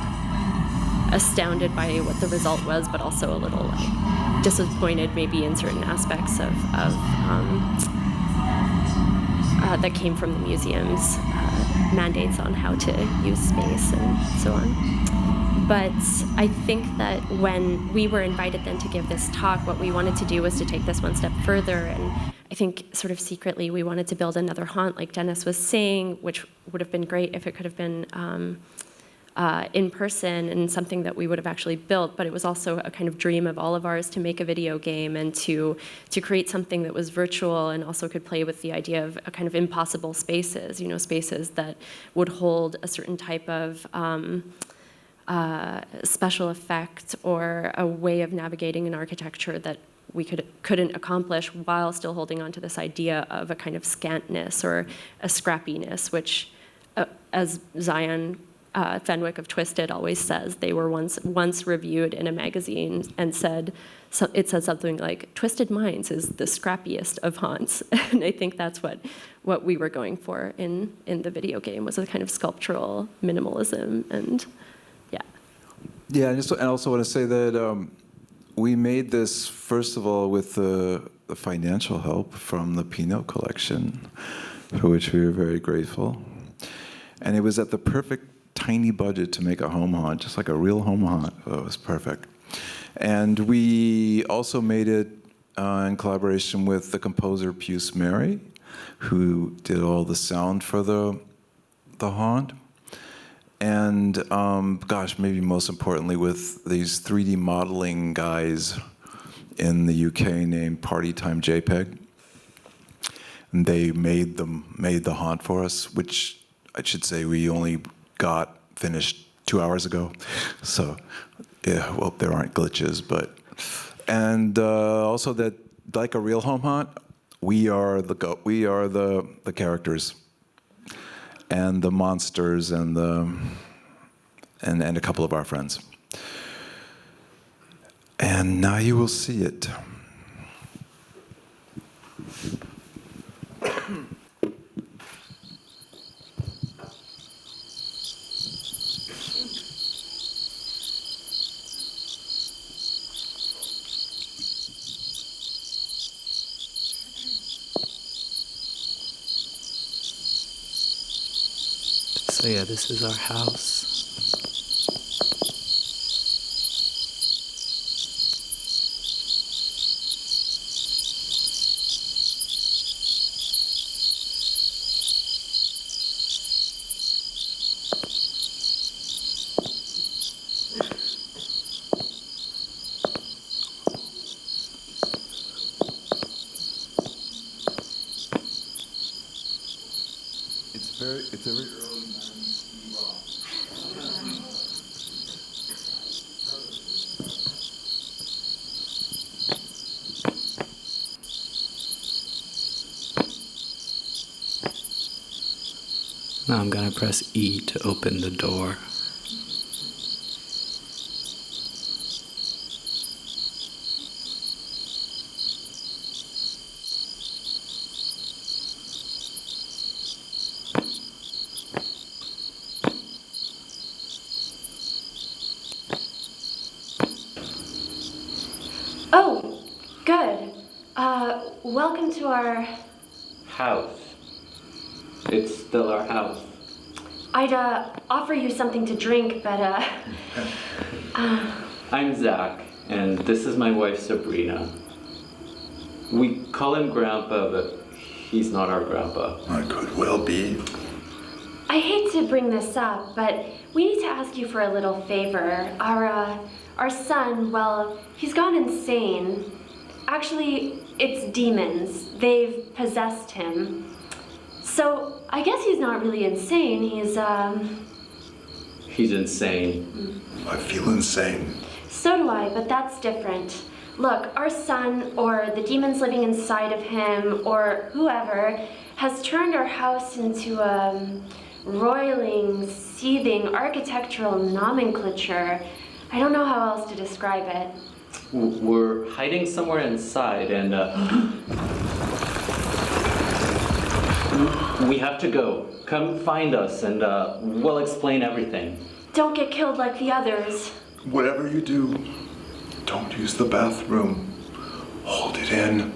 [SPEAKER 11] astounded by what the result was, but also a little like disappointed maybe in certain aspects of that came from the museum's mandates on how to use space and so on. But I think that when we were invited then to give this talk, what we wanted to do was to take this one step further, and I think sort of secretly we wanted to build another haunt, like Dennis was saying, which would have been great if it could have been in person and something that we would have actually built, but it was also a kind of dream of all of ours to make a video game and to create something that was virtual and also could play with the idea of a kind of impossible spaces, you know, spaces that would hold a certain type of special effect or a way of navigating an architecture that we couldn't accomplish while still holding on to this idea of a kind of scantness or a scrappiness, which, as Zion Fenwick of Twisted always says, they were once reviewed in a magazine and it said something like, "Twisted Minds is the scrappiest of haunts." And I think that's what we were going for in the video game, was a kind of sculptural minimalism. And
[SPEAKER 2] yeah, and I also want to say that we made this, first of all, with the financial help from the Pinot collection, for which we were very grateful. And it was at the perfect tiny budget to make a home haunt, just like a real home haunt. Oh, it was perfect. And we also made it in collaboration with the composer Puce Mary, who did all the sound for the haunt. And gosh, maybe most importantly, with these 3D modeling guys in the UK named Party Time JPEG. And they made the haunt for us, which I should say we only got finished 2 hours ago. So, yeah, well, there aren't glitches, but. And also that, like a real home haunt, we are the characters. And the monsters and a couple of our friends. And now you will see it.
[SPEAKER 1] So yeah, this is our house.
[SPEAKER 2] It's very early.
[SPEAKER 1] Now I'm going to press E to open the door.
[SPEAKER 11] oh, good. Welcome to our
[SPEAKER 1] House. It's still our house.
[SPEAKER 11] I'd offer you something to drink, but
[SPEAKER 1] I'm Zac, and this is my wife Sabrina. We call him Grandpa, but he's not our Grandpa.
[SPEAKER 2] I could well be.
[SPEAKER 11] I hate to bring this up, but we need to ask you for a little favor. Our son, well, he's gone insane. Actually, it's demons. They've possessed him. So, I guess he's not really insane.
[SPEAKER 1] He's insane.
[SPEAKER 2] I feel insane.
[SPEAKER 11] So do I, but that's different. Look, our son, or the demons living inside of him, or whoever, has turned our house into a roiling, seething architectural nomenclature. I don't know how else to describe it.
[SPEAKER 1] We're hiding somewhere inside, and We have to go. Come find us and we'll explain everything.
[SPEAKER 11] Don't get killed like the others.
[SPEAKER 2] Whatever you do, don't use the bathroom. Hold it in.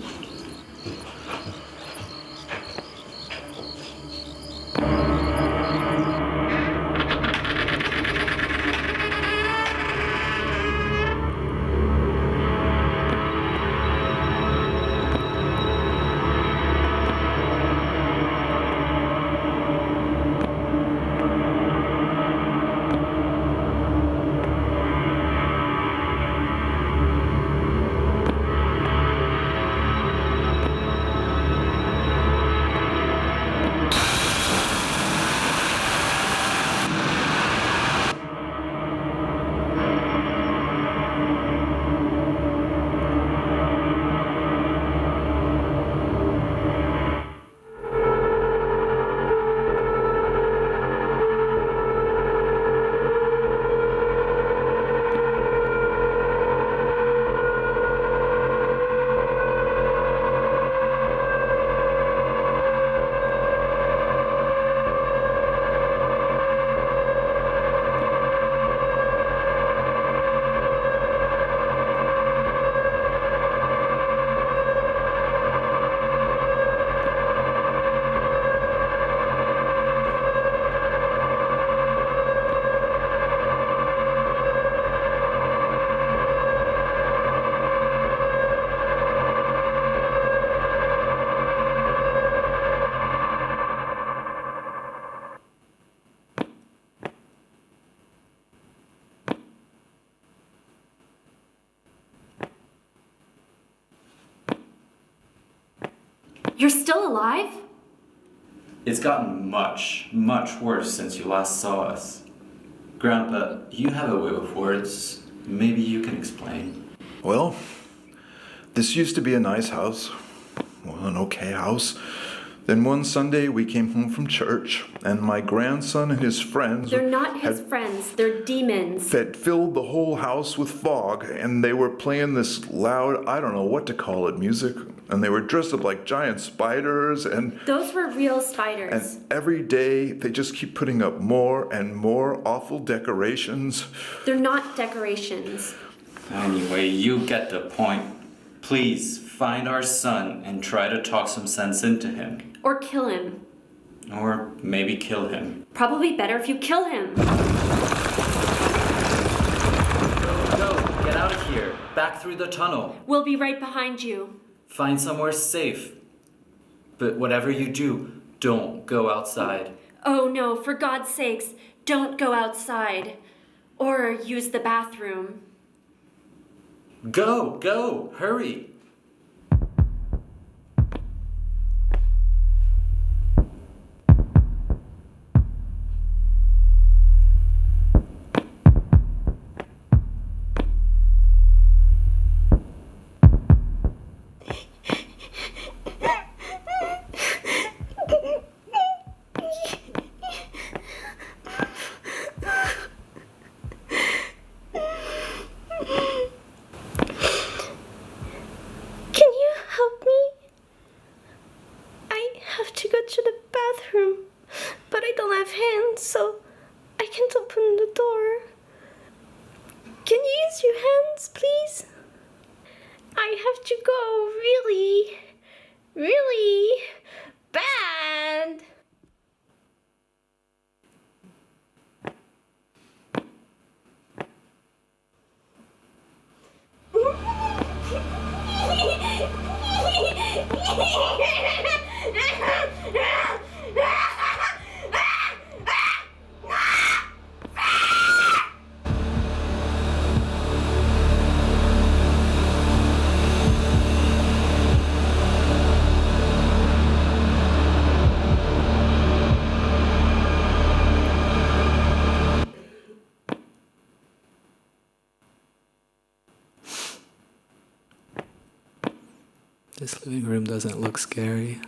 [SPEAKER 11] You're still alive?
[SPEAKER 1] It's gotten much, much worse since you last saw us. Grandpa, you have a way with words. Maybe you can explain.
[SPEAKER 2] Well, this used to be a nice house. Well, an okay house. Then one Sunday we came home from church, and my grandson and his friends...
[SPEAKER 11] They're not his friends, they're demons.
[SPEAKER 2] ...had filled the whole house with fog, and they were playing this loud, I don't know what to call it, music. And they were dressed up like giant spiders, and...
[SPEAKER 11] Those were real spiders.
[SPEAKER 2] And every day they just keep putting up more and more awful decorations.
[SPEAKER 11] They're not decorations.
[SPEAKER 1] Anyway, you get the point. Please, find our son and try to talk some sense into him.
[SPEAKER 11] Or kill him.
[SPEAKER 1] Or maybe kill him.
[SPEAKER 11] Probably better if you kill him.
[SPEAKER 1] Go, get out of here. Back through the tunnel.
[SPEAKER 11] We'll be right behind you.
[SPEAKER 1] Find somewhere safe. But whatever you do, don't go outside.
[SPEAKER 11] Oh no, for God's sakes, don't go outside. Or use the bathroom.
[SPEAKER 1] Go, hurry. This living room doesn't look scary.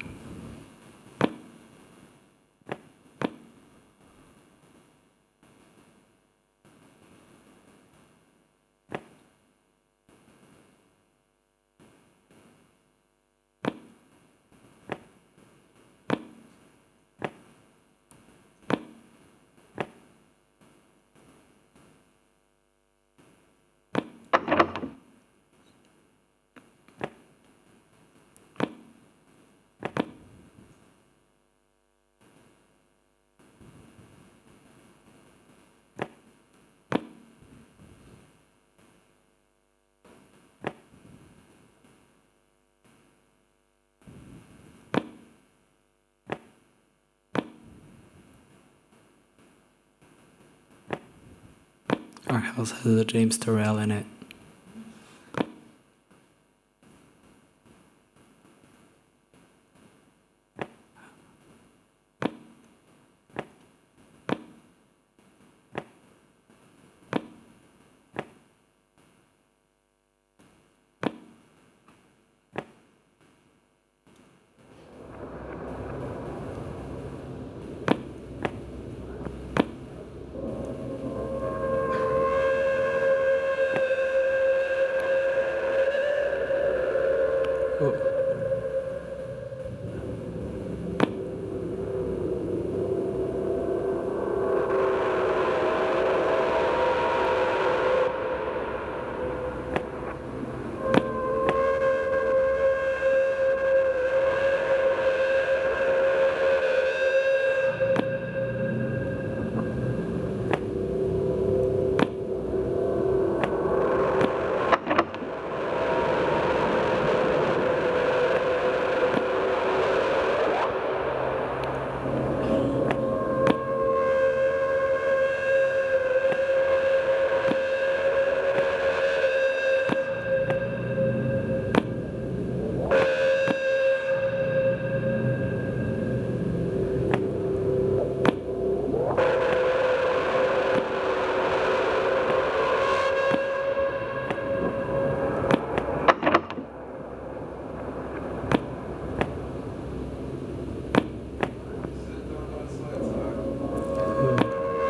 [SPEAKER 1] Our house has a James Turrell in it.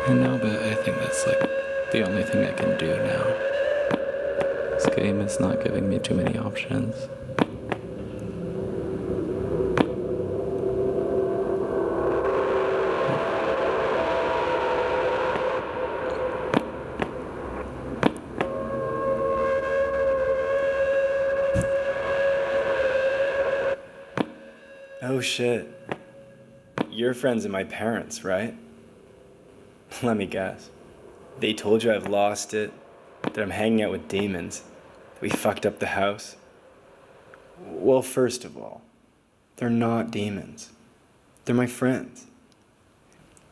[SPEAKER 1] I know, but I think that's like the only thing I can do now. This game is not giving me too many options.
[SPEAKER 13] Oh shit. You're friends of my parents, right? Let me guess. They told you I've lost it, that I'm hanging out with demons, that we fucked up the house. Well, first of all, they're not demons. They're my friends.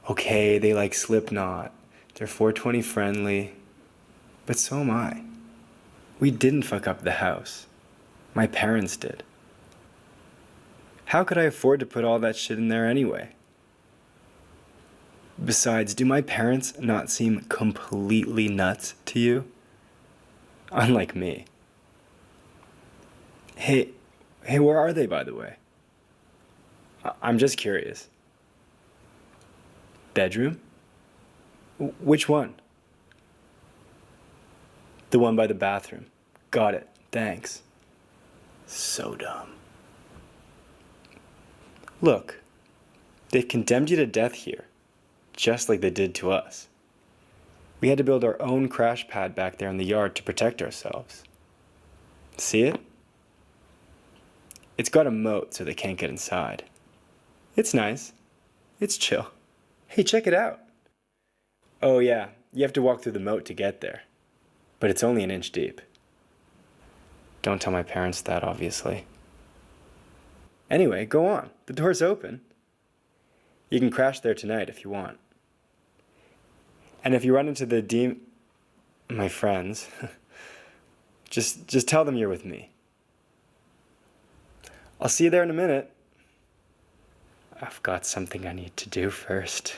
[SPEAKER 13] Okay, they like Slipknot. They're 420 friendly. But so am I. We didn't fuck up the house. My parents did. How could I afford to put all that shit in there anyway? Besides, do my parents not seem completely nuts to you? Unlike me. Hey, where are they, by the way? I'm just curious. Bedroom? Which one? The one by the bathroom. Got it. Thanks. So dumb. Look, they've condemned you to death here, just like they did to us. We had to build our own crash pad back there in the yard to protect ourselves. See it? It's got a moat so they can't get inside. It's nice. It's chill. Hey, check it out. Oh yeah, you have to walk through the moat to get there. But it's only an inch deep. Don't tell my parents that, obviously. Anyway, go on. The door's open. You can crash there tonight if you want. And if you run into my friends, just tell them you're with me. I'll see you there in a minute. I've got something I need to do first.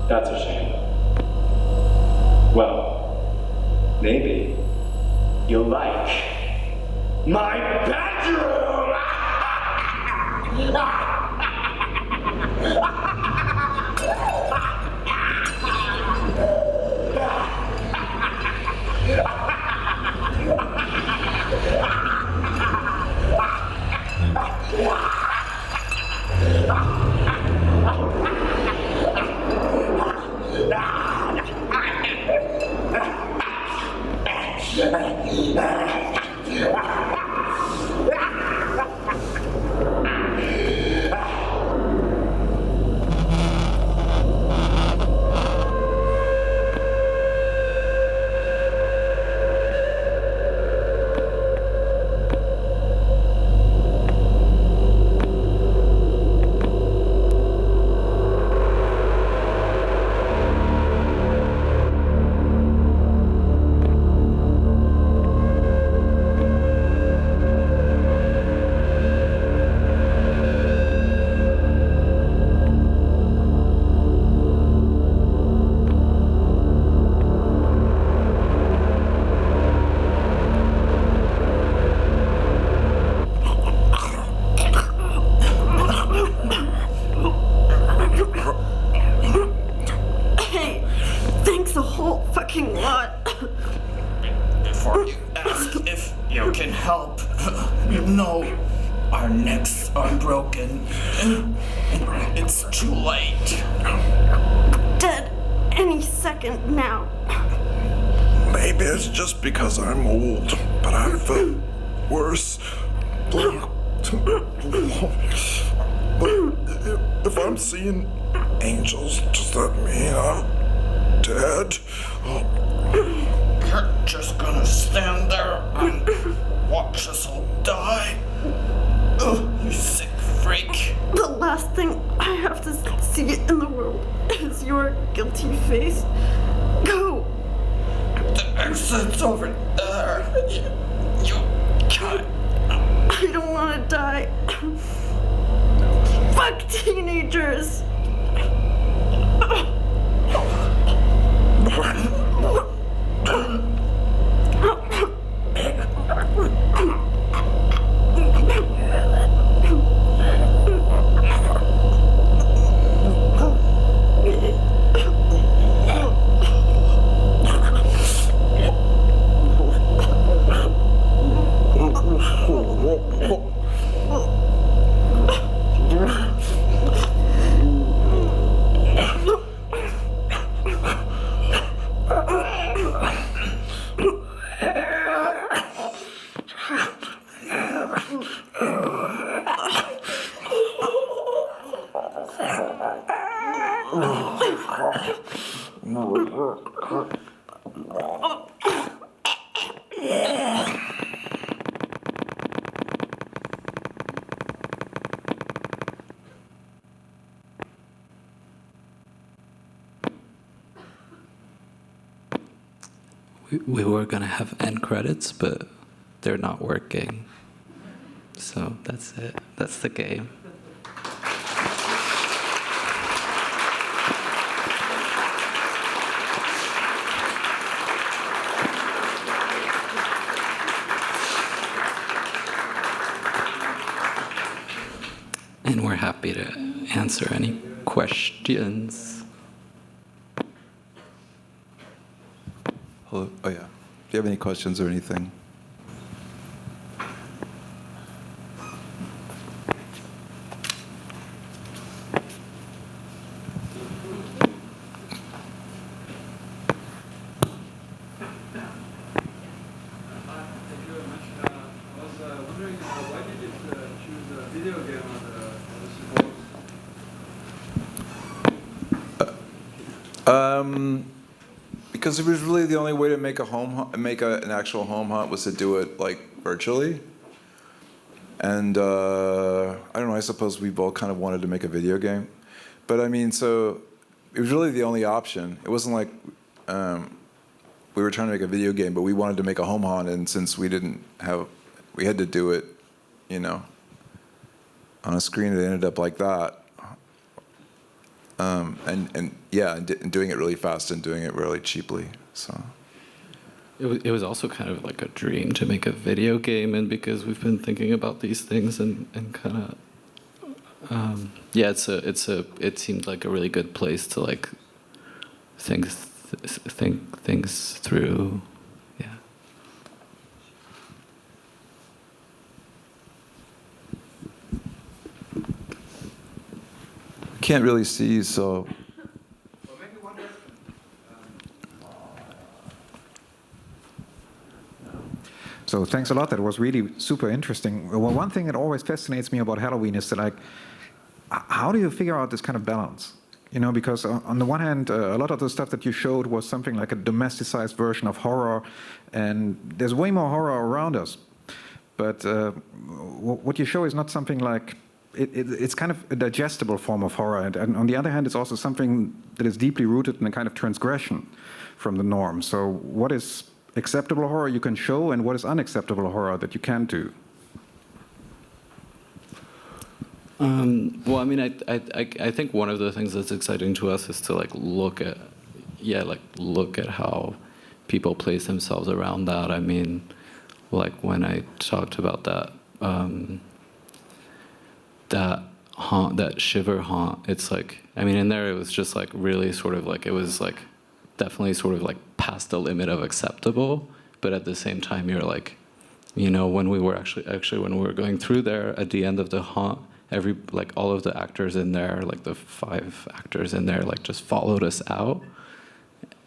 [SPEAKER 13] That's a shame. Well, maybe you'll like my bedroom!
[SPEAKER 14] Our necks are broken. It's too late.
[SPEAKER 15] Dead any second now.
[SPEAKER 16] Maybe it's just because I'm old, but I felt worse. But if I'm seeing angels, does that mean I'm dead?
[SPEAKER 14] You're just gonna stand there and watch us all die? You sick freak.
[SPEAKER 15] The last thing I have to see in the world is your guilty face. Go.
[SPEAKER 14] The exit's over there. You can't.
[SPEAKER 15] I don't want to die. Fuck teenagers.
[SPEAKER 1] We were gonna have end credits, but they're not working. So that's it. That's the game. And we're happy to answer any questions.
[SPEAKER 2] Hello. Oh, yeah. Do you have any questions or anything? Because it was really the only way to make an actual home hunt was to do it like virtually. And I don't know, I suppose we both kind of wanted to make a video game. But I mean, so it was really the only option. It wasn't like we were trying to make a video game, but we wanted to make a home hunt, and since we had to do it, you know, on a screen, it ended up like that. and doing it really fast and doing it really cheaply. So
[SPEAKER 1] it was also kind of like a dream to make a video game, and because we've been thinking about these things and kind of it seemed like a really good place to like think things through. Yeah.
[SPEAKER 2] Can't really see, so.
[SPEAKER 17] So thanks a lot. That was really super interesting. Well, one thing that always fascinates me about Halloween is that, like, how do you figure out this kind of balance? You know, because on the one hand, a lot of the stuff that you showed was something like a domesticized version of horror, and there's way more horror around us. But what you show is not something like, it's kind of a digestible form of horror. And on the other hand, it's also something that is deeply rooted in a kind of transgression from the norm. So what is acceptable horror you can show, and what is unacceptable horror that you can't do?
[SPEAKER 1] Well, I mean, I think one of the things that's exciting to us is to like look at how people place themselves around that. I mean, like when I talked about that that shiver haunt, it's like, I mean, in there it was just like really sort of like, it was like definitely sort of like past the limit of acceptable, but at the same time you're like, you know, when we were actually when we were going through there at the end of the haunt, like all of the actors in there, like the 5 actors in there, like just followed us out,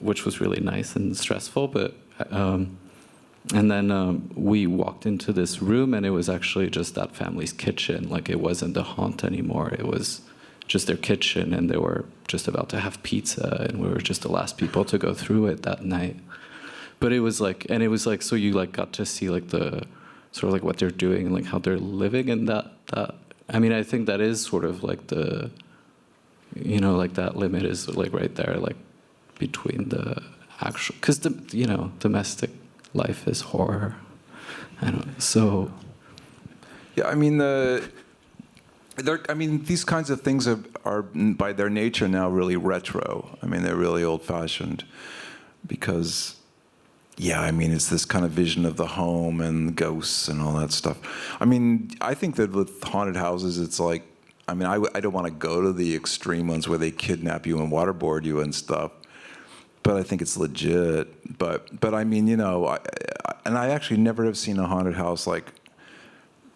[SPEAKER 1] which was really nice and stressful. But and then we walked into this room, and it was actually just that family's kitchen. Like it wasn't the haunt anymore. It was just their kitchen, and they were just about to have pizza, and we were just the last people to go through it that night. But it was like, and it was like, so you like got to see like the sort of like what they're doing and like how they're living in that. I mean, I think that is sort of like the, you know, like that limit is like right there, like between the actual, because the, you know, domestic life is horror. I don't. So.
[SPEAKER 2] Yeah, I mean these kinds of things are by their nature now really retro. I mean, they're really old-fashioned, because. Yeah, I mean, it's this kind of vision of the home and ghosts and all that stuff. I mean, I think that with haunted houses, it's like, I mean, I don't want to go to the extreme ones where they kidnap you and waterboard you and stuff, but I think it's legit. But I mean, you know, I actually never have seen a haunted house like,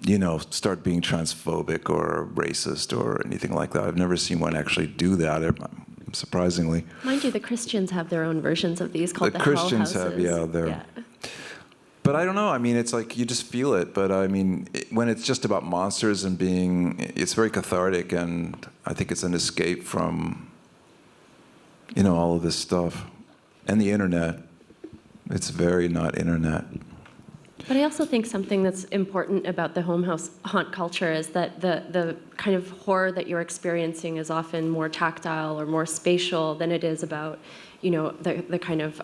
[SPEAKER 2] you know, start being transphobic or racist or anything like that. I've never seen one actually do that. Surprisingly.
[SPEAKER 11] Mind you, the Christians have their own versions of these called the
[SPEAKER 2] Christians
[SPEAKER 11] hell houses.
[SPEAKER 2] have, yeah. But I don't know. I mean, it's like you just feel it. But I mean, when it's just about monsters and being, it's very cathartic, and I think it's an escape from, you know, all of this stuff, and the internet. It's very not internet.
[SPEAKER 11] But I also think something that's important about the haunt culture is that the kind of horror that you're experiencing is often more tactile or more spatial than it is about, you know, the kind of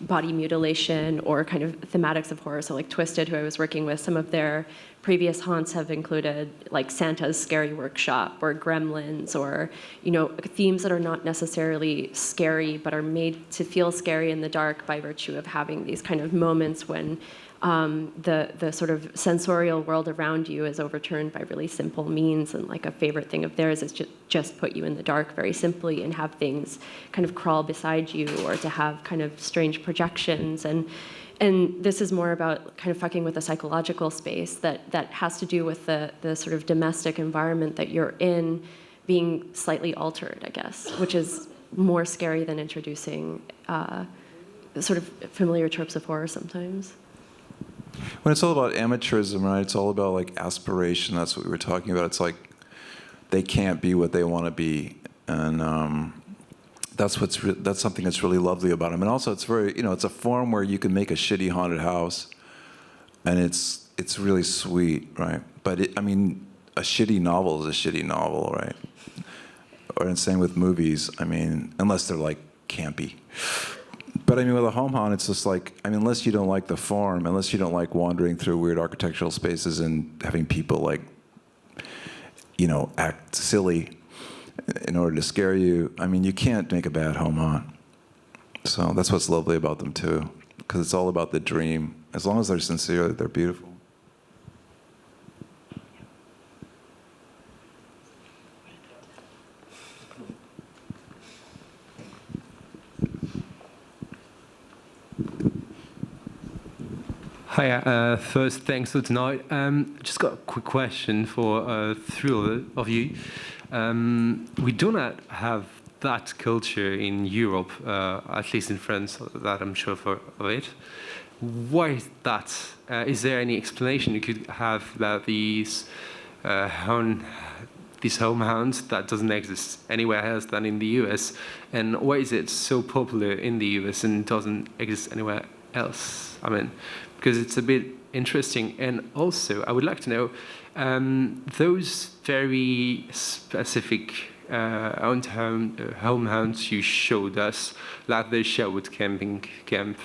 [SPEAKER 11] body mutilation or kind of thematics of horror. So like Twisted, who I was working with, some of their previous haunts have included like Santa's Scary Workshop or Gremlins, or, you know, themes that are not necessarily scary but are made to feel scary in the dark by virtue of having these kind of moments when the sort of sensorial world around you is overturned by really simple means. And like a favorite thing of theirs is just put you in the dark very simply and have things kind of crawl beside you, or to have kind of strange projections. And this is more about kind of fucking with the psychological space that has to do with the sort of domestic environment that you're in being slightly altered, I guess, which is more scary than introducing sort of familiar tropes of horror sometimes.
[SPEAKER 2] When it's all about amateurism, right? It's all about like aspiration. That's what we were talking about. It's like they can't be what they want to be, and that's something that's really lovely about them. And also, it's very, you know, it's a form where you can make a shitty haunted house, and it's really sweet, right? But I mean, a shitty novel is a shitty novel, right? Or the same with movies. I mean, unless they're like campy. But I mean, with a home haunt, it's just like, I mean, unless you don't like the form, unless you don't like wandering through weird architectural spaces and having people like, you know, act silly, in order to scare you. I mean, you can't make a bad home haunt. So that's what's lovely about them too, because it's all about the dream. As long as they're sincere, they're beautiful.
[SPEAKER 18] Hi, first, thanks for tonight. Just got a quick question for three of you. We do not have that culture in Europe, at least in France, that I'm sure of it. Why is that? Is there any explanation you could have about these home hounds that doesn't exist anywhere else than in the US? And why is it so popular in the US and doesn't exist anywhere else? I mean, because it's a bit interesting. And also, I would like to know, those very specific home hounds you showed us, like the Sherwood camping camp,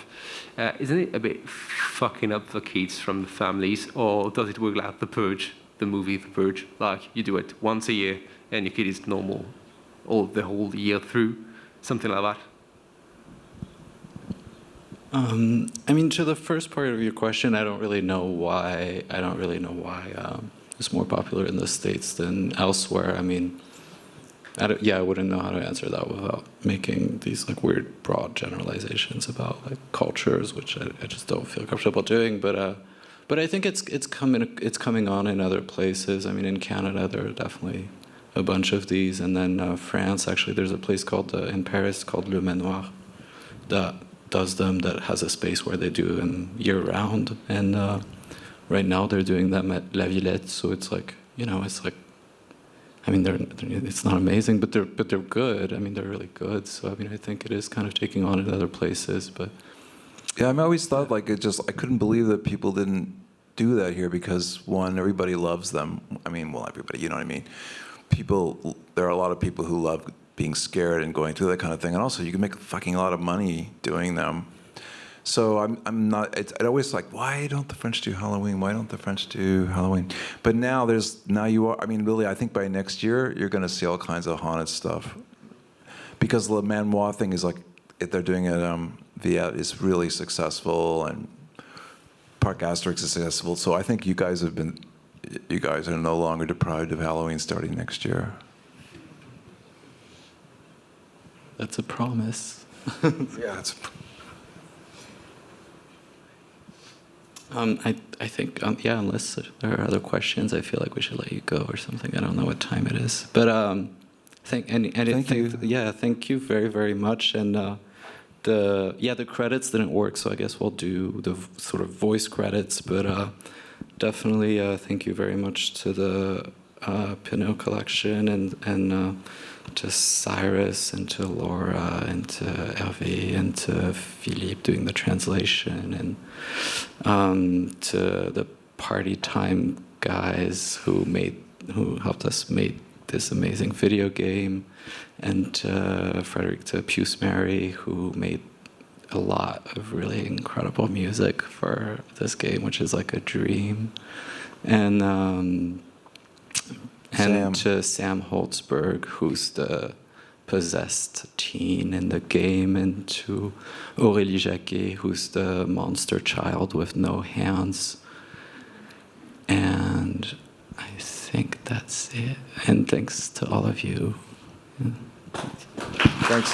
[SPEAKER 18] isn't it a bit fucking up the kids from the families, or does it work like The Purge, the movie The Purge, like you do it once a year and your kid is normal all the whole year through, something like that?
[SPEAKER 1] I mean, to the first part of your question, I don't really know why it's more popular in the States than elsewhere. I mean, I wouldn't know how to answer that without making these like weird, broad generalizations about like cultures, which I just don't feel comfortable doing. But I think it's coming on in other places. I mean, in Canada, there are definitely a bunch of these, and then France. Actually, there's a place called in Paris called Le Manoir that does them, that has a space where they do them year round, and right now they're doing them at La Villette, so it's like, it's like, I mean, it's not amazing, but they're good. I mean, they're really good. So I mean, I think it is kind of taking on in other places, but
[SPEAKER 2] yeah, I always thought like I couldn't believe that people didn't do that here, because one, everybody loves them. I mean, well, everybody, you know what I mean. There are a lot of people who love being scared and going through that kind of thing, and also you can make fucking a lot of money doing them. So I'm not. It's always like, why don't the French do Halloween? Why don't the French do Halloween? But now you are. I mean, really, I think by next year you're going to see all kinds of haunted stuff, because the Manoir thing is like, if they're doing it, Villette is really successful, and Parc Asterix is successful. So I think you guys are no longer deprived of Halloween starting next year.
[SPEAKER 1] That's a promise.
[SPEAKER 2] Yeah, that's.
[SPEAKER 1] I think unless there are other questions, I feel like we should let you go or something. I don't know what time it is, but thank you. Yeah, thank you very, very much. And the credits didn't work, so I guess we'll do the sort of voice credits. But definitely thank you very much to the Pinot collection and to Cyrus and to Laura and to Hervé and to Philippe doing the translation, and to the Party Time guys who helped us make this amazing video game, and Frederick to Puce Mary, who made a lot of really incredible music for this game, which is like a dream, and to Sam Holtzberg, who's the possessed teen in the game, and to Aurélie Jacquet, who's the monster child with no hands. And I think that's it. And thanks to all of you. Yeah.
[SPEAKER 2] Thanks.